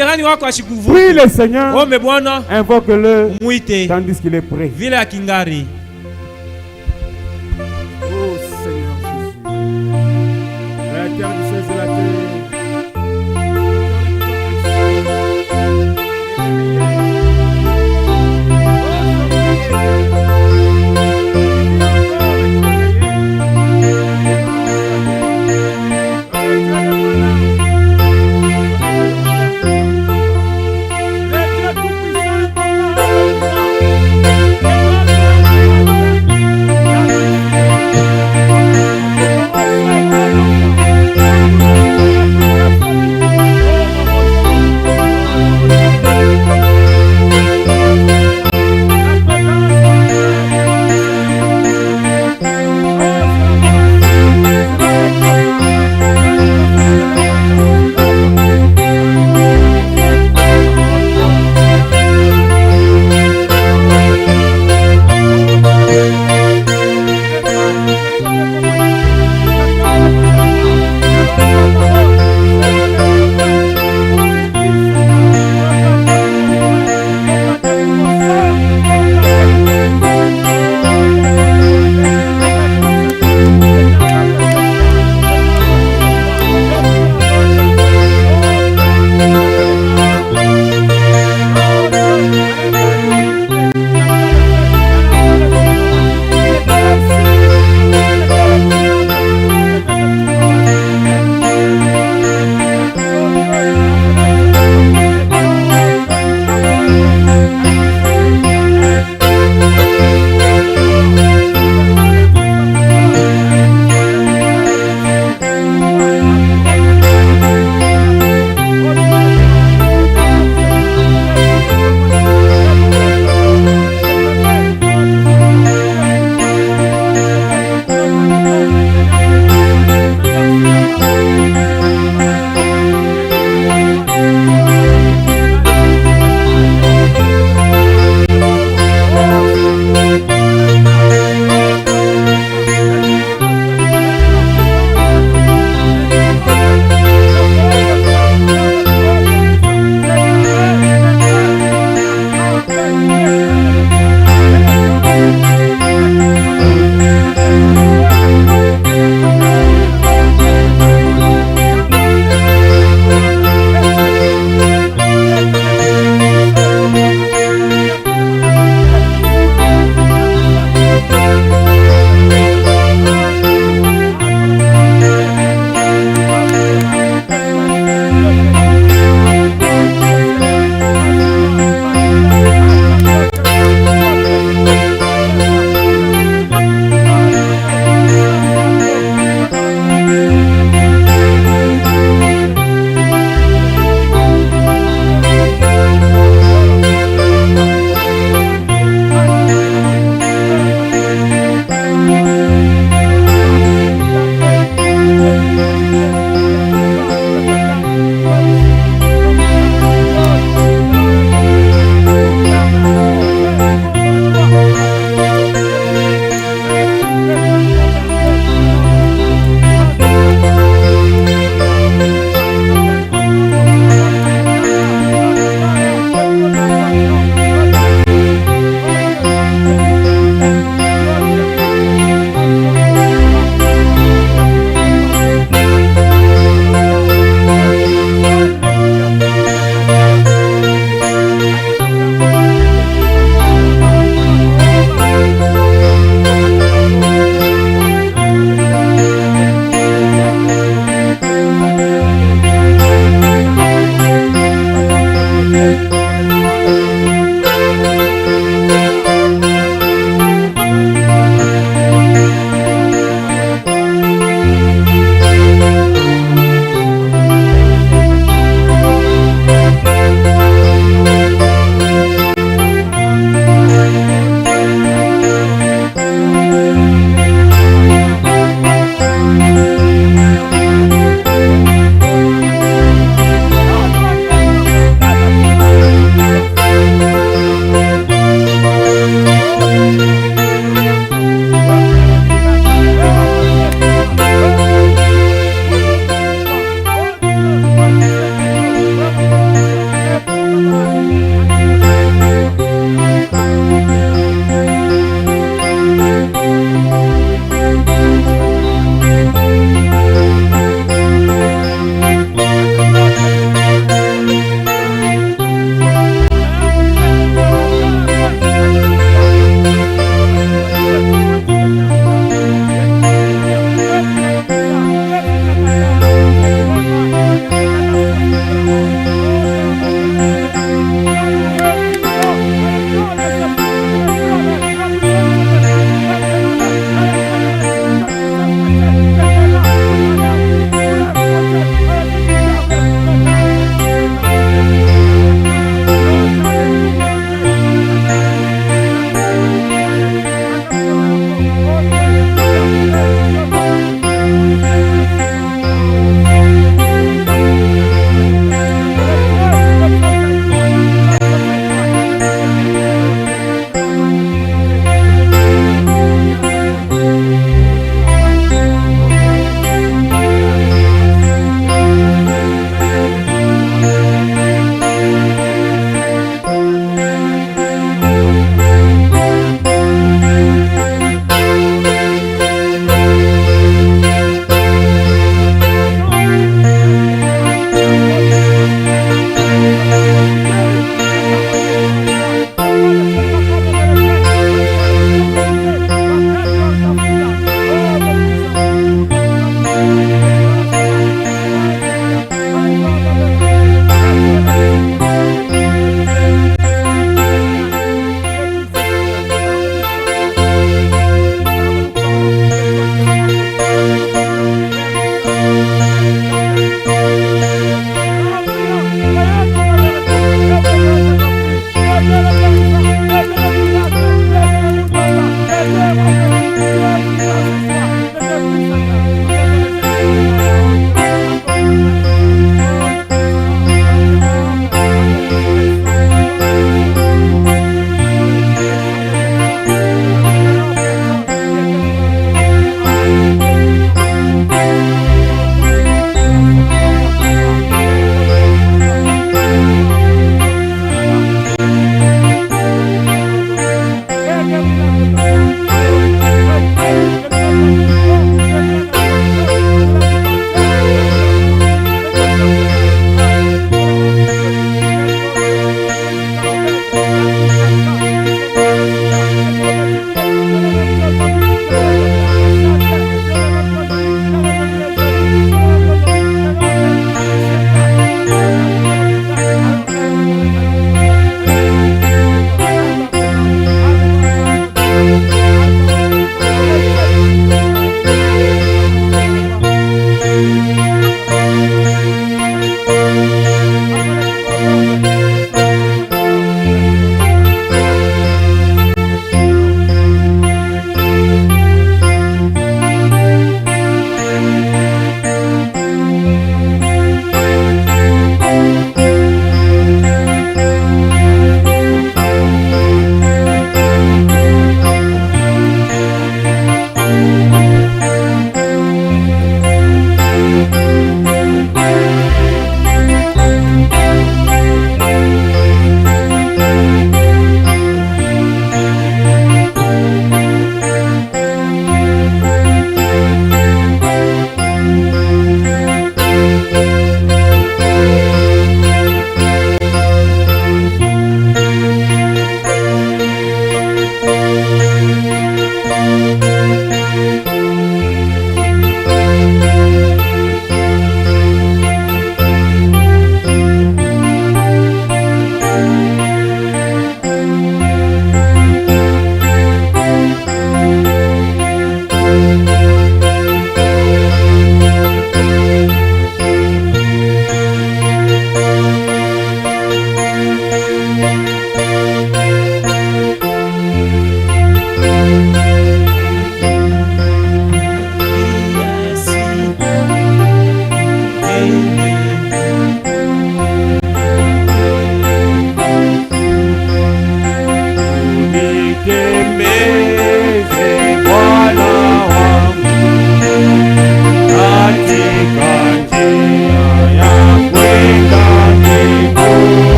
Prie le Seigneur. Invoque-le tandis qu'il est prêt. Oh Seigneur Jésus. La terre du ciel et la terre.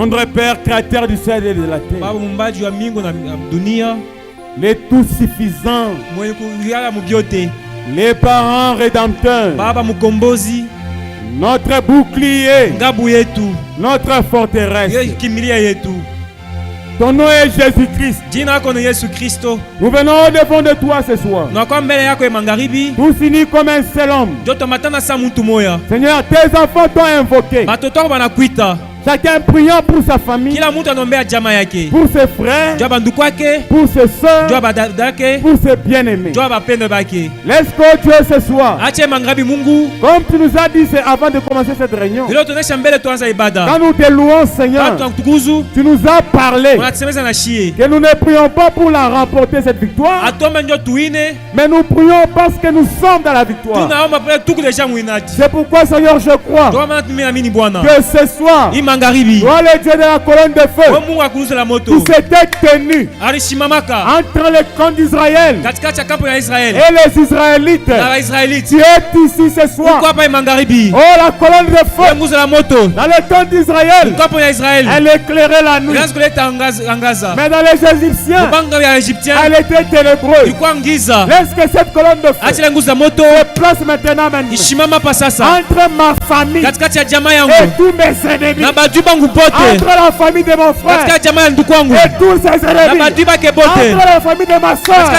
Notre Père, créateur du ciel et de la terre, les tout suffisants, les parents rédempteurs, notre bouclier, notre forteresse. Ton nom est Jésus-Christ. Nous venons au devant de toi ce soir. Tous unis comme un seul homme. Seigneur, tes enfants t'ont invoqué. Chacun priant pour sa famille, pour ses frères, pour ses soeurs, pour ses bien-aimés. Laisse que Dieu ce soir, comme tu nous as dit avant de commencer cette réunion, quand nous te louons, Seigneur, tu nous as parlé que nous ne prions pas pour la remporter cette victoire, mais nous prions parce que nous sommes dans la victoire. C'est pourquoi, Seigneur, je crois que ce soir, toi le Dieu de la colonne de feu, qui s'était tenu entre les camps d'Israël et les Israélites, tu es ici ce soir. Oh, la colonne de feu dans les camps d'Israël, elle éclairait la nuit, mais dans les Égyptiens, elle était ténébreuse. Laisse que cette colonne de feu se place maintenant entre ma famille et tous mes ennemis, entre la famille de mon frère et tous ses ennemis, entre la famille de ma soeur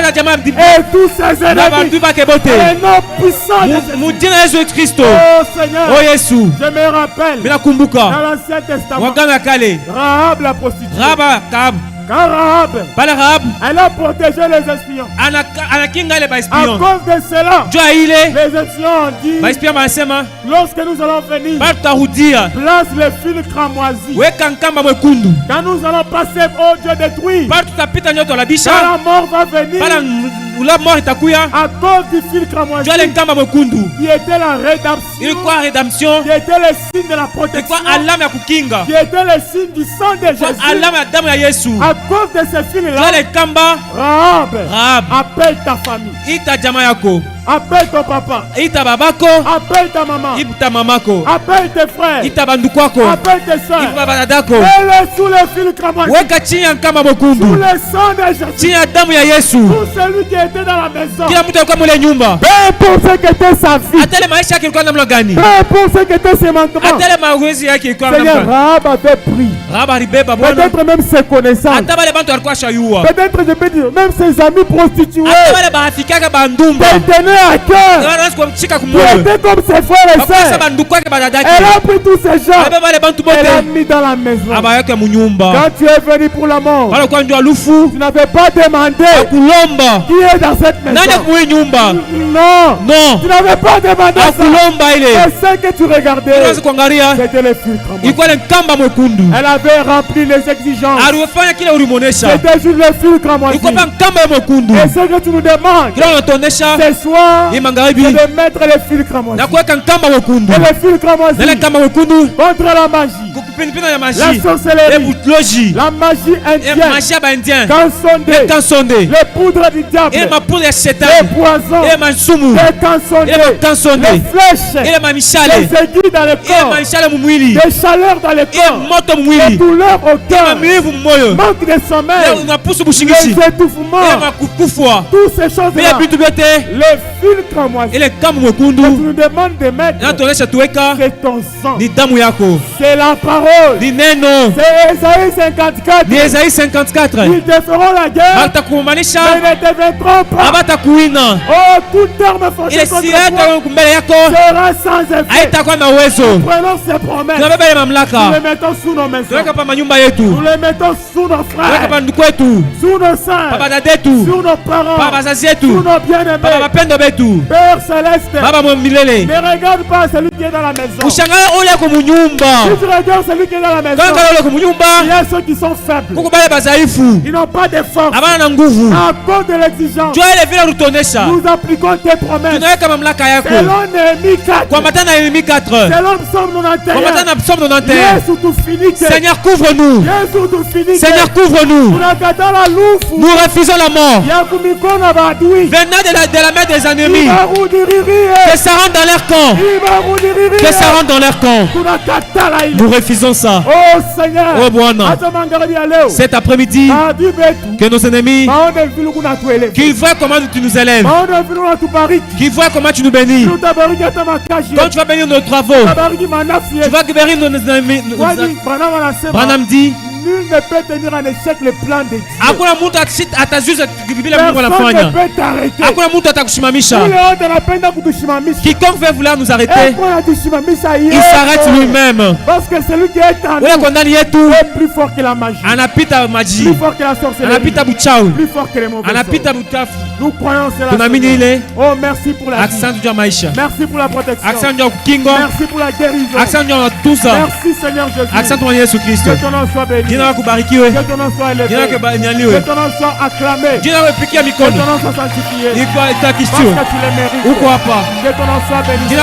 et tous ses ennemis, et non puissant de Jésus-Christ. Oh Seigneur, je me rappelle dans l'Ancien Testament, Rahab la prostituée. Quand Rahab, elle a protégé les espions. À cause de cela, les espions ont dit, lorsque nous allons venir, place les fils cramoisis. Quand nous allons passer, oh Dieu, détruire, quand la mort va venir, à cause du fil cramoisi, qui était la rédemption, qui était le signe de la protection, qui était le signe du sang de Jésus. À cause de ce fil-là, Rahab, appelle ta famille, appelle ton papa, appelle ta maman, appelle tes frères, appelle tes soeurs, mets-les sous le fil cramoisi, sous le sang de Jésus. Pour celui qui était dans la maison, peu importe ce qu'était sa vie, peu importe ce qu'était ses manquements, Seigneur, Rahab avait pris, peut-être même ses connaissances, peut-être je peux dire même ses amis prostitués, tenaient à cœur, qui étaient comme ses frères et sœurs. Elle a pris tous ces gens, elle a mis dans la maison. Quand tu es venu pour la mort, tu n'avais pas demandé qui est dans cette maison. Non, tu n'avais pas demandé ça. C'est ce que tu regardais, c'était les filtres. Elle avait rempli les exigences, c'était juste les filtres. Et ce que tu nous demandes ce soir, c'est de mettre les fils cramoisis. Et les fils cramoisis contre la magie, la sorcellerie, la magie indienne, cansondée, les poudres du diable, les poisons, les cansondés, les flèches, les aiguilles dans le corps, les chaleurs dans le corps, les douleurs au cœur, manque de sommeil, les étouffements, toutes ces choses-là, les fils cramoisis. Tu nous demandes de mettre, c'est ton sang, c'est la parole, c'est Ésaïe 54. Ils te feront la guerre, mais ne te vaincront pas. Oh, tout terme forcé contre toi sera sans effet. Prenons ces promesses, nous les mettons sous nos maisons, nous les mettons sous nos frères, sous nos sœurs, sous nos parents, sous nos bien-aimés, Père céleste, ne regarde pas celui qui est dans la maison. Si tu regardes celui qui est dans la maison, il y a ceux qui sont faibles. Ils n'ont pas de force. À cause de l'exigence, nous appliquons tes promesses. Selon Néhémie 4, selon Psaume 91, Seigneur, couvre-nous. Seigneur, couvre-nous. Nous refusons la mort. Venant de la main des ennemis, que ça rentre dans leur camp. Que ça rentre dans leur camp. Nous refusons ça. Oh Seigneur, oh Bwana, cet après-midi, que nos ennemis, qu'ils voient comment tu nous élèves, qu'ils voient comment tu nous bénis. Quand tu vas bénir nos travaux, tu vas bénir nos ennemis. Branham dit, nul ne peut tenir en échec le plan de Dieu. Personne ne peut t'arrêter. Quiconque veut vouloir nous arrêter, il s'arrête lui-même. Parce que celui qui est en nous est plus fort que la magie, plus fort que la sorcellerie, plus fort que les mauvais sorts. Nous croyons cela. Oh, merci pour la vie. Merci pour la protection. Merci pour la guérison. Merci Seigneur Jésus. Que ton nom soit béni. Que ton nom soit élevé. Que ton nom soit acclamé. Que ton nom soit sanctifié. Parce que tu le mérites. Que ton nom soit béni. Dans le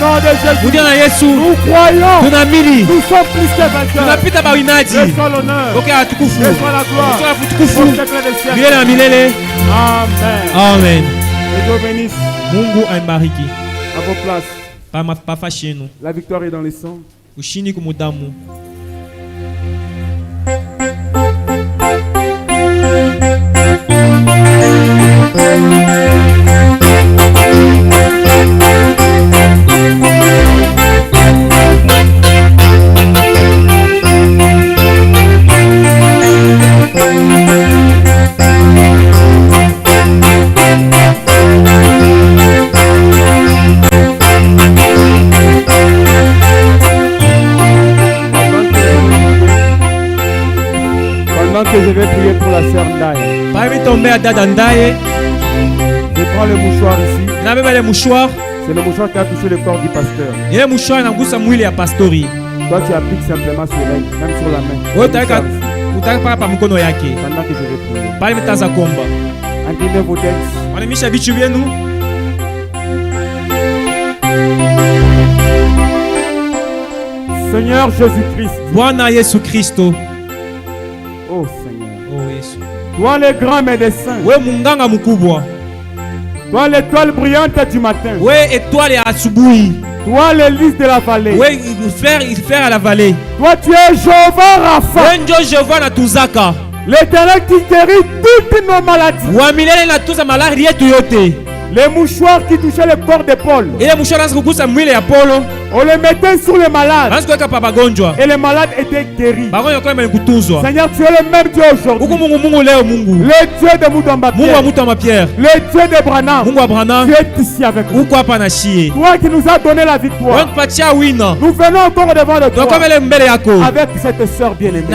nom de Jésus, nous croyons. Nous sommes plus que vainqueurs. Reçois l'honneur. Reçois la gloire. Au siècle des siècles. Amen. Amen. Que Dieu bénisse. Mungu aibariki. À vos places. La victoire est dans les sangs. Ushindi kumudamu. Que je vais prier pour la sœur Ndaye. Je prends le mouchoir ici. C'est le mouchoir qui a touché le corps du pasteur. Toi tu appliques simplement sur elle, même sur la main. Pendant que je vais prier. Inclinez vos têtes. Seigneur Jésus-Christ. Oh Seigneur. Oh Yesu. Toi le grand médecin. Toi l'étoile brillante du matin. Toi le lys de la vallée. Il fait à la vallée. Toi tu es Jéhovah Rapha. L'Éternel qui guérit toutes nos maladies. Les mouchoirs qui touchaient le corps de Paul, on les mettait sur les malades et les malades étaient guéris. Seigneur, tu es le même Dieu aujourd'hui. Le Dieu de Moutamba Pierre, le Dieu de Branham, tu es ici avec nous. Toi qui nous as donné la victoire, nous venons encore devant le toi avec cette sœur bien-aimée.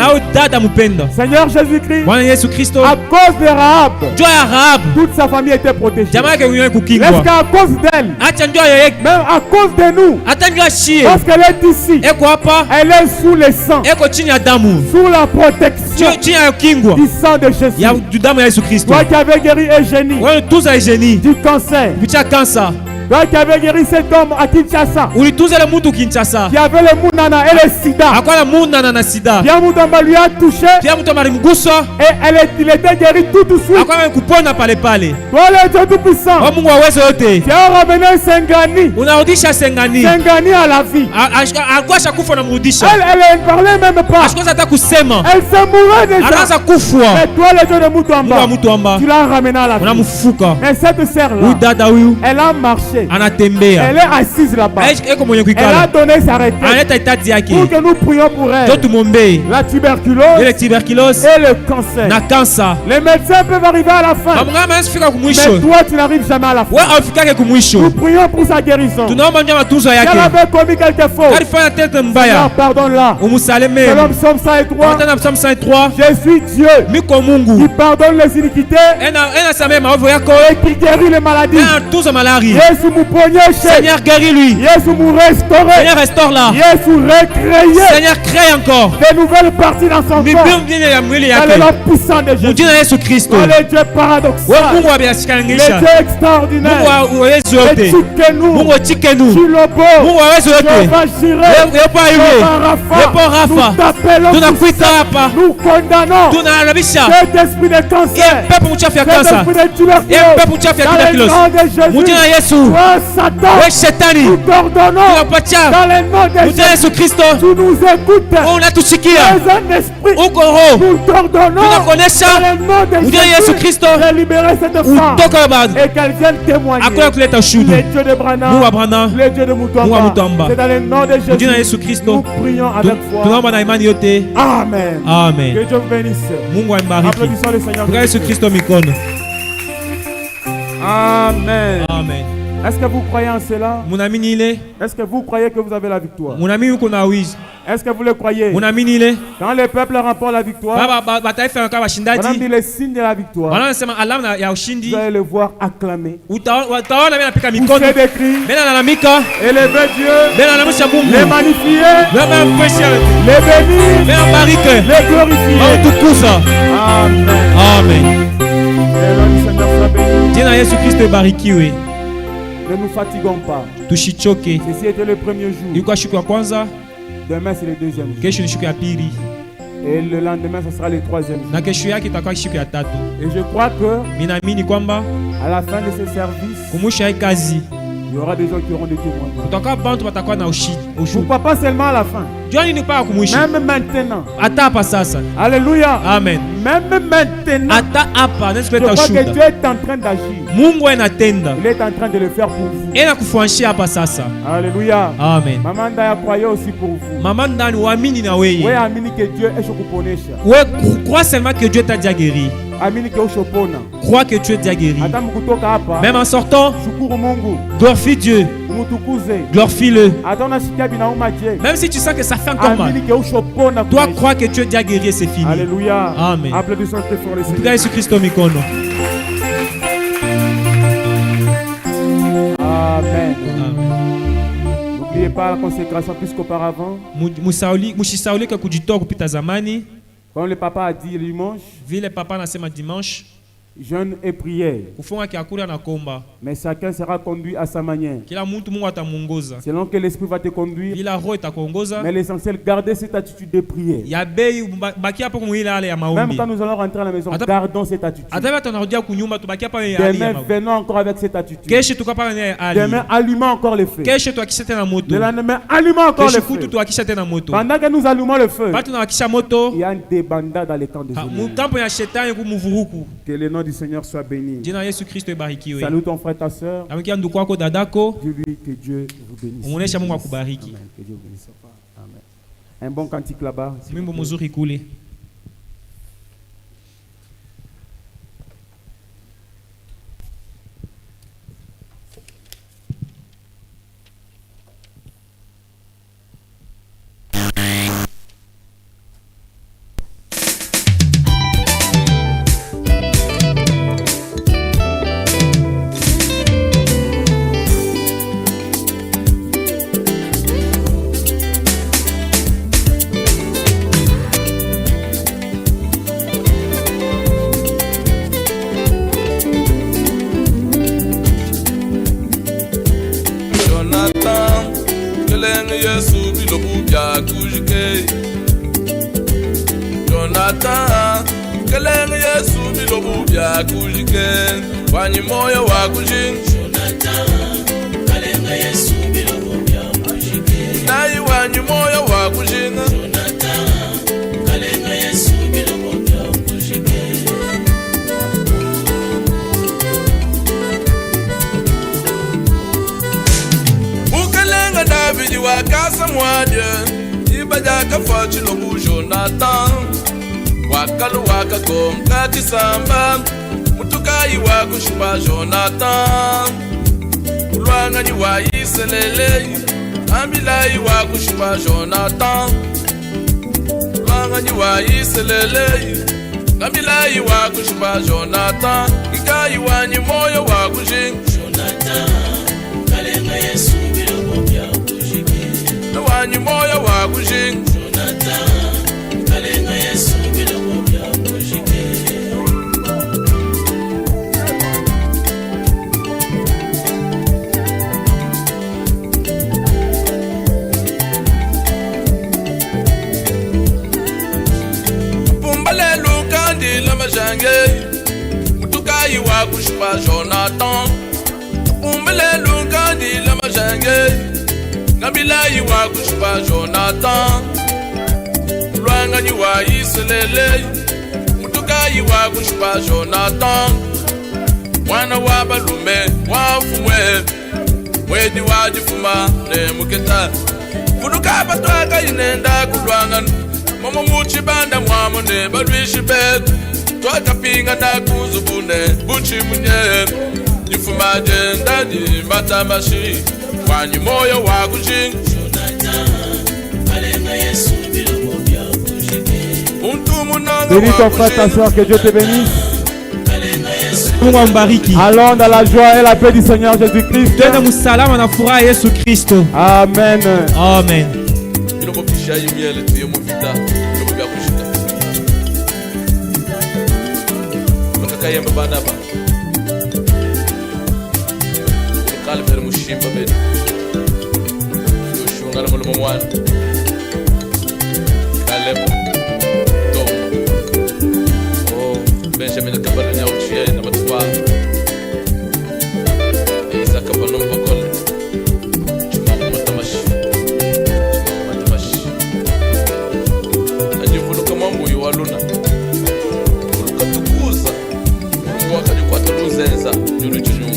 Seigneur Jésus-Christ, à cause de Rahab, toute sa famille était protégée. Est-ce qu'à cause d'elle, même à cause de nous, parce qu'elle est ici, elle est sous le sang, sous la protection du sang de Jésus. Toi qui avais guéri Eugénie du cancer, toi qui avais guéri cet homme à Kinshasa, qui avait le Mounana et le Sida, Pierre Moutamba lui a touché et il était guéri tout de suite. Toi le Dieu tout-puissant, tu as ramené Sengani à la vie. Elle ne parlait même pas. Elle se mourait déjà. Mais toi le Dieu de Moutamba, tu l'as ramené à la vie. Et cette sœur-là, elle a marché marché. Elle est assise là-bas. Elle a donné sa retraite pour que nous prions pour elle. La tuberculose et le cancer. Les médecins peuvent arriver à la fin. Mais toi, tu n'arrives jamais à la fin. Nous prions pour sa guérison. Si elle avait commis quelque faute, Seigneur, pardonne-la. Selon Psaume 103, je suis Dieu qui pardonne les iniquités et qui guérit les maladies. Yesu muponye. Seigneur, guéris-lui. Yesu mu restaurer. Seigneur, restaure-la. Yesu recréer. Seigneur, crée encore de nouvelles parties dans son corps. Dans le nom puissant de Jésus. Dans le Dieu paradoxal. Le Dieu extraordinaire. Le Tchikenu. Chilobo. Jéhovah Jireh. Jéhovah Rapha. Nous t'appelons pour ça. Nous condamnons cet esprit de cancer. Cet esprit de tuberculose. Dans le nom de Jésus. Satan. Nous t'ordonnons. Dans le nom de Jésus. Tu nous écoutes. Un esprit. Nous t'ordonnons. Dans le nom de Jésus. De libérer cette femme. Et qu'elle vienne témoigner. Le Dieu de Branham. Le Dieu de Mutomba. C'est dans le nom de Jésus. Nous prions avec foi. Amen. Amen. Que Dieu vous bénisse. Applaudissons le Seigneur. Amen. Amen. Est-ce que vous croyez en cela? Est-ce que vous croyez que vous avez la victoire? Est-ce que vous le croyez? Quand le peuple remporte la victoire, on a mis les signes de la victoire. Vous allez le voir acclamer. Pousser des cris. Élever Dieu. Les magnifier. Les bénir. Les glorifier. Amen. Amen. Ne nous fatiguons pas. Ceci était le premier jour. Demain c'est le deuxième jour. Et le lendemain ce sera le troisième jour. Et je crois que à la fin de ce service, il y aura des gens qui auront des témoignages. Pourquoi pas seulement à la fin? Même maintenant. Alléluia. Amen. Même maintenant. Je crois que Dieu est en train d'agir. Il est en train de le faire pour vous. Alléluia. Amen. Maman Daya croyait aussi pour vous. Oui, amini que Dieu est chocoponesha. Crois seulement que Dieu t'a déjà guéri. Crois que tu es déjà guéri. Même en sortant, glorifie Dieu. Glorifie-le. Même si tu sens que ça fait encore mal, toi crois que tu es déjà guéri et c'est fini. Alléluia. Amen. Applaudissons très fort le Seigneur. Jésus-Christ au mikono. Amen. N'oubliez pas la consécration plus qu'auparavant. Comme le papa a dit dimanche, jeûne et prière. Mais chacun sera conduit à sa manière. Selon que l'esprit va te conduire. Mais l'essentiel, gardez cette attitude de prière. Même quand nous allons rentrer à la maison, gardons cette attitude. Demain, venons encore avec cette attitude. Demain, allumons encore le feu. Le lendemain, allumons encore le feu. Pendant que nous allumons le feu, il y a des bandats dans les camps de Jésus. Que le nom du Seigneur soit béni. Salut ton frère, ta soeur. Dis-lui que Dieu vous bénisse. Amen. Que Dieu vous bénisse. Amen. Un bon cantique là-bas. Jonathan, kelenge Yesu bilobu bya kujike, wanyi moyo wa kujin. Jonathan, kelenge Yesu bilobu bya kujike, nayi wanyi moyo wa kujin. Jonathan, kelenge Yesu bilobu bya kujike. wakasa mwadye ibajaka fachi lobu Jonathan wakalu wakakom kakisamba mutukai wakushuba Jonathan ulwanganyi wayiselele ambilai wakushuba Jonathan ulwanganyi wayiselele ambilai wakushuba Jonathan ikai wanyi moyo wakushin Jonathan kalenga Yesu bilobo bya kujike wanyi moyo wakushin Jonathan kalenga Yesu bilobo bya kujike pumbale lukandi la majange mutukai wakushuba Jonathan pumbale lukandi la majange Nabilai wakushuba Jonathan Lwanganyi wa Iselele Mutukai wakushuba Jonathan Mwana wa balume wafumwe Mwedi wajifuma ne muketa Fuduka batwaka inenda kulwangan Mama muchibanda mwamo ne balwishi betu Twaka pinga na kuzubune buchi munye Nifuma jenda di matamashi Wanyi moyo wakujing Bénis ton frère, ta soeur, que Dieu te bénisse. Allons dans la joie et la paix du Seigneur Jésus-Christ. Amen. Amen. Benjamin Kabala Nyauchie na Matwa Isa Kabalom Bakol Chumama Matamashi Ajivuluka mambo yuwaluna Vuluka tukuza Mungu wakati kwa tuluzenza Yuri chunyu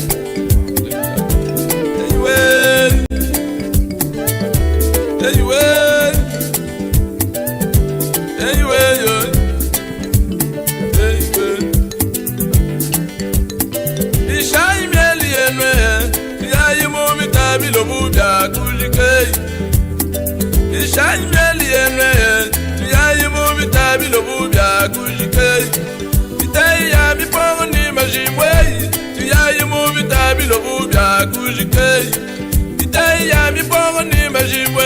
Bilobu bya kujike Ishanyeli yenwe Tuyayi mu bitabi lobu bya kujike Bitayi ya mipongo ni majimwe Tuyayi mu bitabi lobu bya kujike Bitayi ya mipongo ni majimwe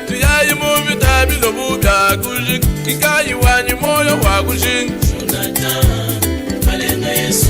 Tuyayi mu bitabi lobu bya kujike Ikayi wanyi moyo wa kujike Jonathan kalenga Yesu